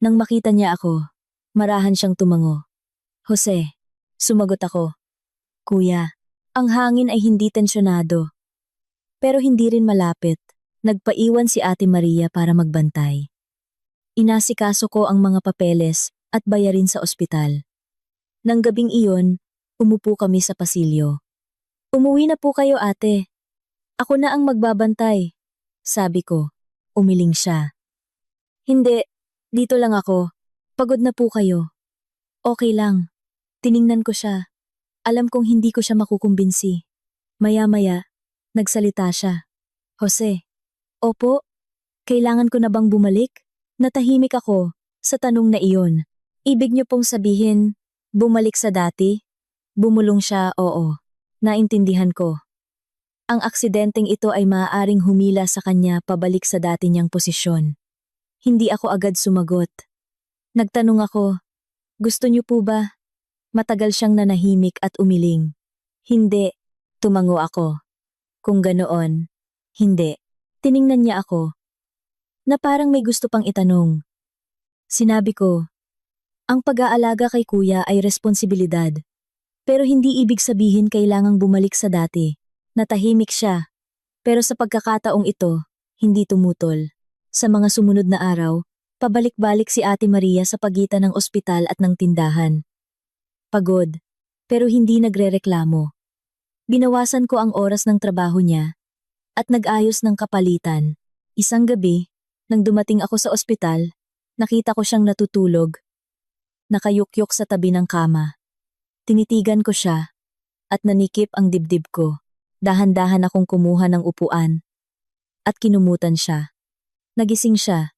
Nang makita niya ako, marahan siyang tumango. Jose, sumagot ako. Kuya, ang hangin ay hindi tensyonado. Pero hindi rin malapit. Nagpaiwan si Ate Maria para magbantay. Inasikaso ko ang mga papeles at bayarin sa ospital. Nang gabing iyon, umupo kami sa pasilyo. Umuwi na po kayo ate. Ako na ang magbabantay. Sabi ko, umiling siya. Hindi, dito lang ako. Pagod na po kayo. Okay lang. Tiningnan ko siya. Alam kong hindi ko siya makukumbinsi. Maya-maya, nagsalita siya. Jose. Opo, kailangan ko na bang bumalik? Natahimik ako sa tanong na iyon. Ibig niyo pong sabihin, bumalik sa dati? Bumulong siya, oo. Naintindihan ko. Ang aksidenteng ito ay maaaring humila sa kanya pabalik sa dati niyang posisyon. Hindi ako agad sumagot. Nagtanong ako, gusto niyo po ba? Matagal siyang nanahimik at umiling. Hindi, tumango ako. Kung ganoon, hindi. Tiningnan niya ako, na parang may gusto pang itanong. Sinabi ko, ang pag-aalaga kay kuya ay responsibilidad. Pero hindi ibig sabihin kailangang bumalik sa dati. Natahimik siya, pero sa pagkakataong ito, hindi tumutol. Sa mga sumunod na araw, pabalik-balik si Ate Maria sa pagitan ng ospital at ng tindahan. Pagod, pero hindi nagrereklamo. Binawasan ko ang oras ng trabaho niya, at nag-ayos ng kapalitan. Isang gabi, nang dumating ako sa ospital, nakita ko siyang natutulog. Nakayukyok sa tabi ng kama. Tinitigan ko siya, at nanikip ang dibdib ko. Dahan-dahan akong kumuha ng upuan, at kinumutan siya. Nagising siya.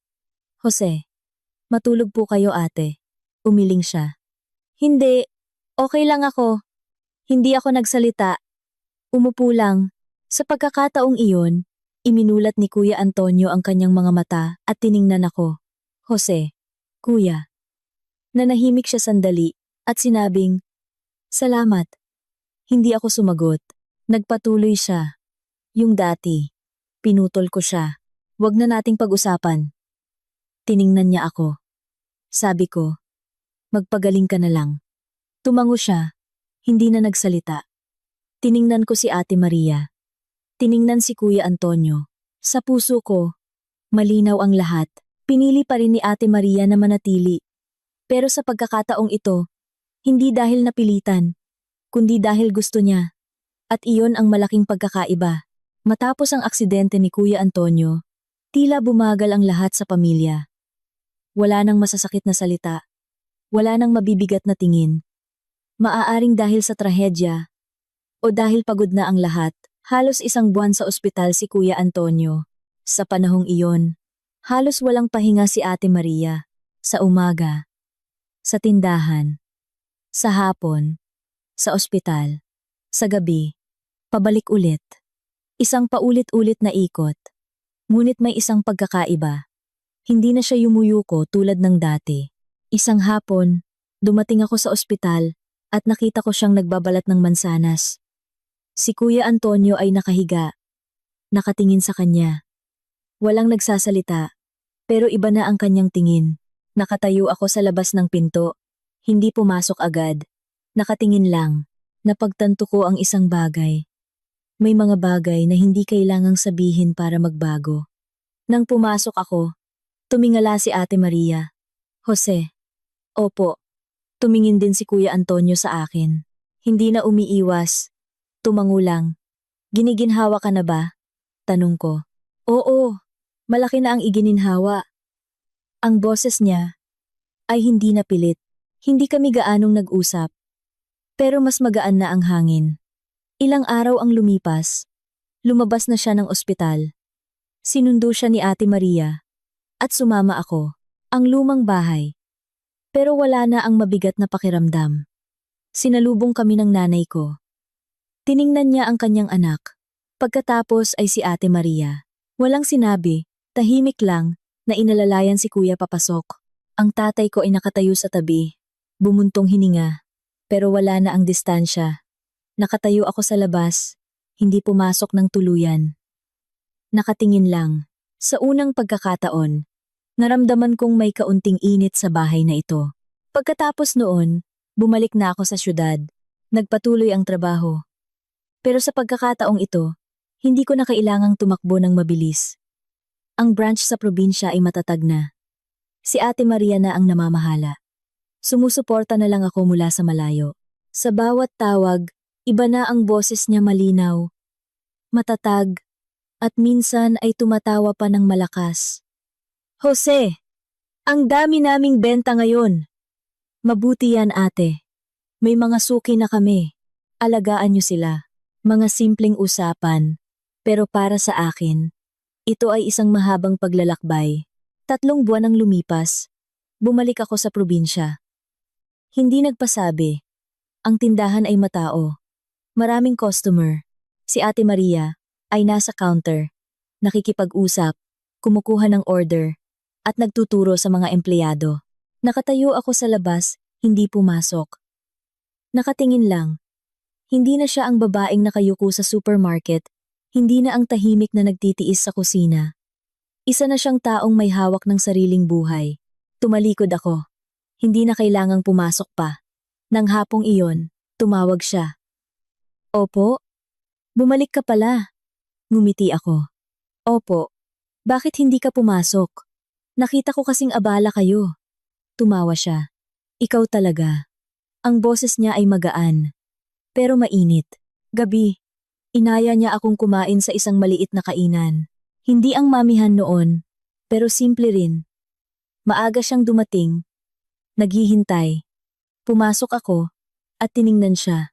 Jose, matulog po kayo ate. Umiling siya. Hindi, okay lang ako. Hindi ako nagsalita. Umupo lang. Sa pagkakataong iyon, iminulat ni Kuya Antonio ang kanyang mga mata at tiningnan ako. Jose, Kuya. Nanahimik siya sandali at sinabing, Salamat. Hindi ako sumagot. Nagpatuloy siya. Yung dati. Pinutol ko siya. Wag na nating pag-usapan. Tiningnan niya ako. Sabi ko, magpagaling ka na lang. Tumango siya. Hindi na nagsalita. Tiningnan ko si Ate Maria. Tiningnan si Kuya Antonio. Sa puso ko, malinaw ang lahat. Pinili pa rin ni Ate Maria na manatili. Pero sa pagkakataong ito, hindi dahil napilitan, kundi dahil gusto niya. At iyon ang malaking pagkakaiba. Matapos ang aksidente ni Kuya Antonio, tila bumagal ang lahat sa pamilya. Wala nang masasakit na salita. Wala nang mabibigat na tingin. Maaaring dahil sa trahedya o dahil pagod na ang lahat, halos 1 buwan sa ospital si Kuya Antonio. Sa panahong iyon, halos walang pahinga si Ate Maria. Sa umaga, sa tindahan, sa hapon, sa ospital, sa gabi, pabalik ulit. Isang paulit-ulit na ikot. Ngunit may isang pagkakaiba. Hindi na siya yumuyuko tulad ng dati. Isang hapon, dumating ako sa ospital at nakita ko siyang nagbabalat ng mansanas. Si Kuya Antonio ay nakahiga, nakatingin sa kanya. Walang nagsasalita, pero iba na ang kanyang tingin. Nakatayo ako sa labas ng pinto, hindi pumasok agad. Nakatingin lang, napagtanto ko ang isang bagay. May mga bagay na hindi kailangang sabihin para magbago. Nang pumasok ako, tumingala si Ate Maria. Jose. Opo. Tumingin din si Kuya Antonio sa akin. Hindi na umiiwas. Tumango lang. Giniginhawa ka na ba? Tanong ko. Oo. Malaki na ang igininhawa. Ang boses niya ay hindi na pilit. Hindi kami gaanong nag-usap. Pero mas magaan na ang hangin. Ilang araw ang lumipas. Lumabas na siya ng ospital. Sinundo siya ni Ate Maria. At sumama ako. Ang lumang bahay. Pero wala na ang mabigat na pakiramdam. Sinalubong kami ng nanay ko. Tiningnan niya ang kanyang anak. Pagkatapos ay si Ate Maria. Walang sinabi, tahimik lang, na inalalayan si Kuya papasok. Ang tatay ko ay nakatayo sa tabi. Bumuntong hininga. Pero wala na ang distansya. Nakatayo ako sa labas. Hindi pumasok ng tuluyan. Nakatingin lang. Sa unang pagkakataon, naramdaman kong may kaunting init sa bahay na ito. Pagkatapos noon, bumalik na ako sa syudad. Nagpatuloy ang trabaho. Pero sa pagkakataong ito, hindi ko na kailangang tumakbo ng mabilis. Ang branch sa probinsya ay matatag na. Si Ate Maria na ang namamahala. Sumusuporta na lang ako mula sa malayo. Sa bawat tawag, iba na ang boses niya malinaw, matatag, at minsan ay tumatawa pa ng malakas. Jose, ang dami naming benta ngayon. Mabuti yan ate. May mga suki na kami. Alagaan niyo sila. Mga simpleng usapan. Pero para sa akin, ito ay isang mahabang paglalakbay. 3 buwan ang lumipas. Bumalik ako sa probinsya. Hindi nagpasabi. Ang tindahan ay matao. Maraming customer. Si Ate Maria ay nasa counter. Nakikipag-usap, kumukuha ng order, at nagtuturo sa mga empleyado. Nakatayo ako sa labas, hindi pumasok. Nakatingin lang. Hindi na siya ang babaeng nakayuko sa supermarket, hindi na ang tahimik na nagtitiis sa kusina. Isa na siyang taong may hawak ng sariling buhay. Tumalikod ako. Hindi na kailangang pumasok pa. Nang hapong iyon, tumawag siya. Opo? Bumalik ka pala. Ngumiti ako. Opo. Bakit hindi ka pumasok? Nakita ko kasing abala kayo. Tumawa siya. Ikaw talaga. Ang boses niya ay magaan. Pero mainit. Gabi. Inaya niya akong kumain sa isang maliit na kainan. Hindi ang mamihan noon, pero simple rin. Maaga siyang dumating. Naghihintay. Pumasok ako, at tiningnan siya.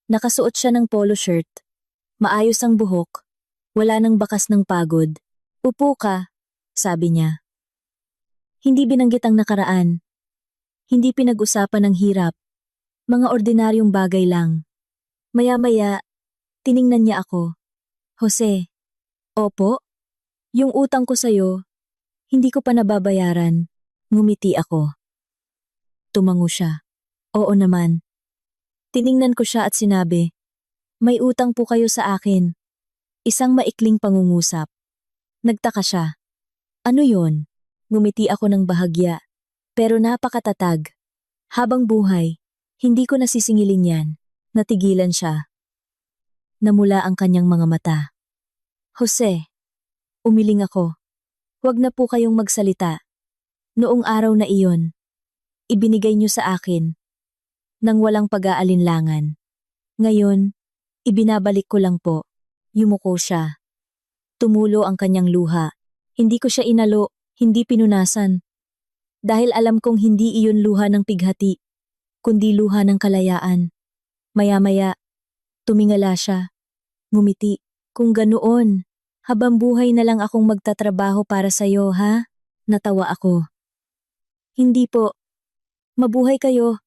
Nakasuot siya ng polo shirt. Maayos ang buhok. Wala nang bakas ng pagod. Upo ka, sabi niya. Hindi binanggit ang nakaraan. Hindi pinag-usapan ng hirap. Mga ordinaryong bagay lang. Maya-maya, tiningnan niya ako. Jose. Opo? Yung utang ko sa'yo, hindi ko pa nababayaran. Ngumiti ako. Tumango siya. Oo naman. Tiningnan ko siya at sinabi, may utang po kayo sa akin. Isang maikling pangungusap. Nagtaka siya. Ano yon? Ngumiti ako ng bahagya. Pero napakatatag. Habang buhay, hindi ko nasisingilin yan. Natigilan siya. Namula ang kanyang mga mata. Jose, umiling ako. Huwag na po kayong magsalita. Noong araw na iyon, ibinigay niyo sa akin nang walang pag-aalinlangan. Ngayon, ibinabalik ko lang po. Yumuko siya. Tumulo ang kanyang luha. Hindi ko siya inalo, hindi pinunasan. Dahil alam kong hindi iyon luha ng pighati, kundi luha ng kalayaan. Maya-maya, tumingala siya. Ngumiti. Kung ganoon, habang buhay na lang akong magtatrabaho para sa'yo, ha? Natawa ako. Hindi po. Mabuhay kayo.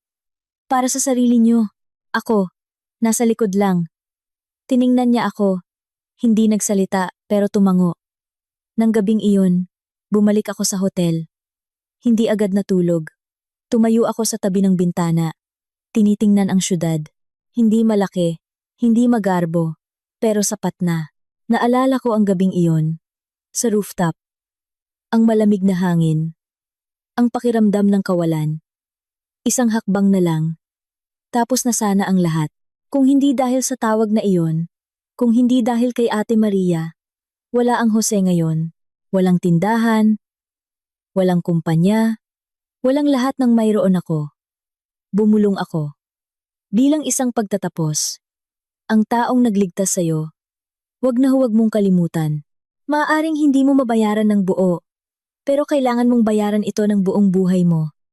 Para sa sarili niyo. Ako, nasa likod lang. Tiningnan niya ako. Hindi nagsalita, pero tumango. Nang gabing iyon, bumalik ako sa hotel. Hindi agad natulog. Tumayo ako sa tabi ng bintana. Tinitingnan ang syudad. Hindi malaki, hindi magarbo, pero sapat na. Naalala ko ang gabing iyon. Sa rooftop. Ang malamig na hangin. Ang pakiramdam ng kawalan. Isang hakbang na lang. Tapos na sana ang lahat. Kung hindi dahil sa tawag na iyon, kung hindi dahil kay Ate Maria, wala ang Jose ngayon. Walang tindahan, walang kumpanya, walang lahat ng mayroon ako. Bumulong ako. Bilang isang pagtatapos, ang taong nagligtas sa'yo, huwag na huwag mong kalimutan. Maaaring hindi mo mabayaran ng buo, pero kailangan mong bayaran ito ng buong buhay mo.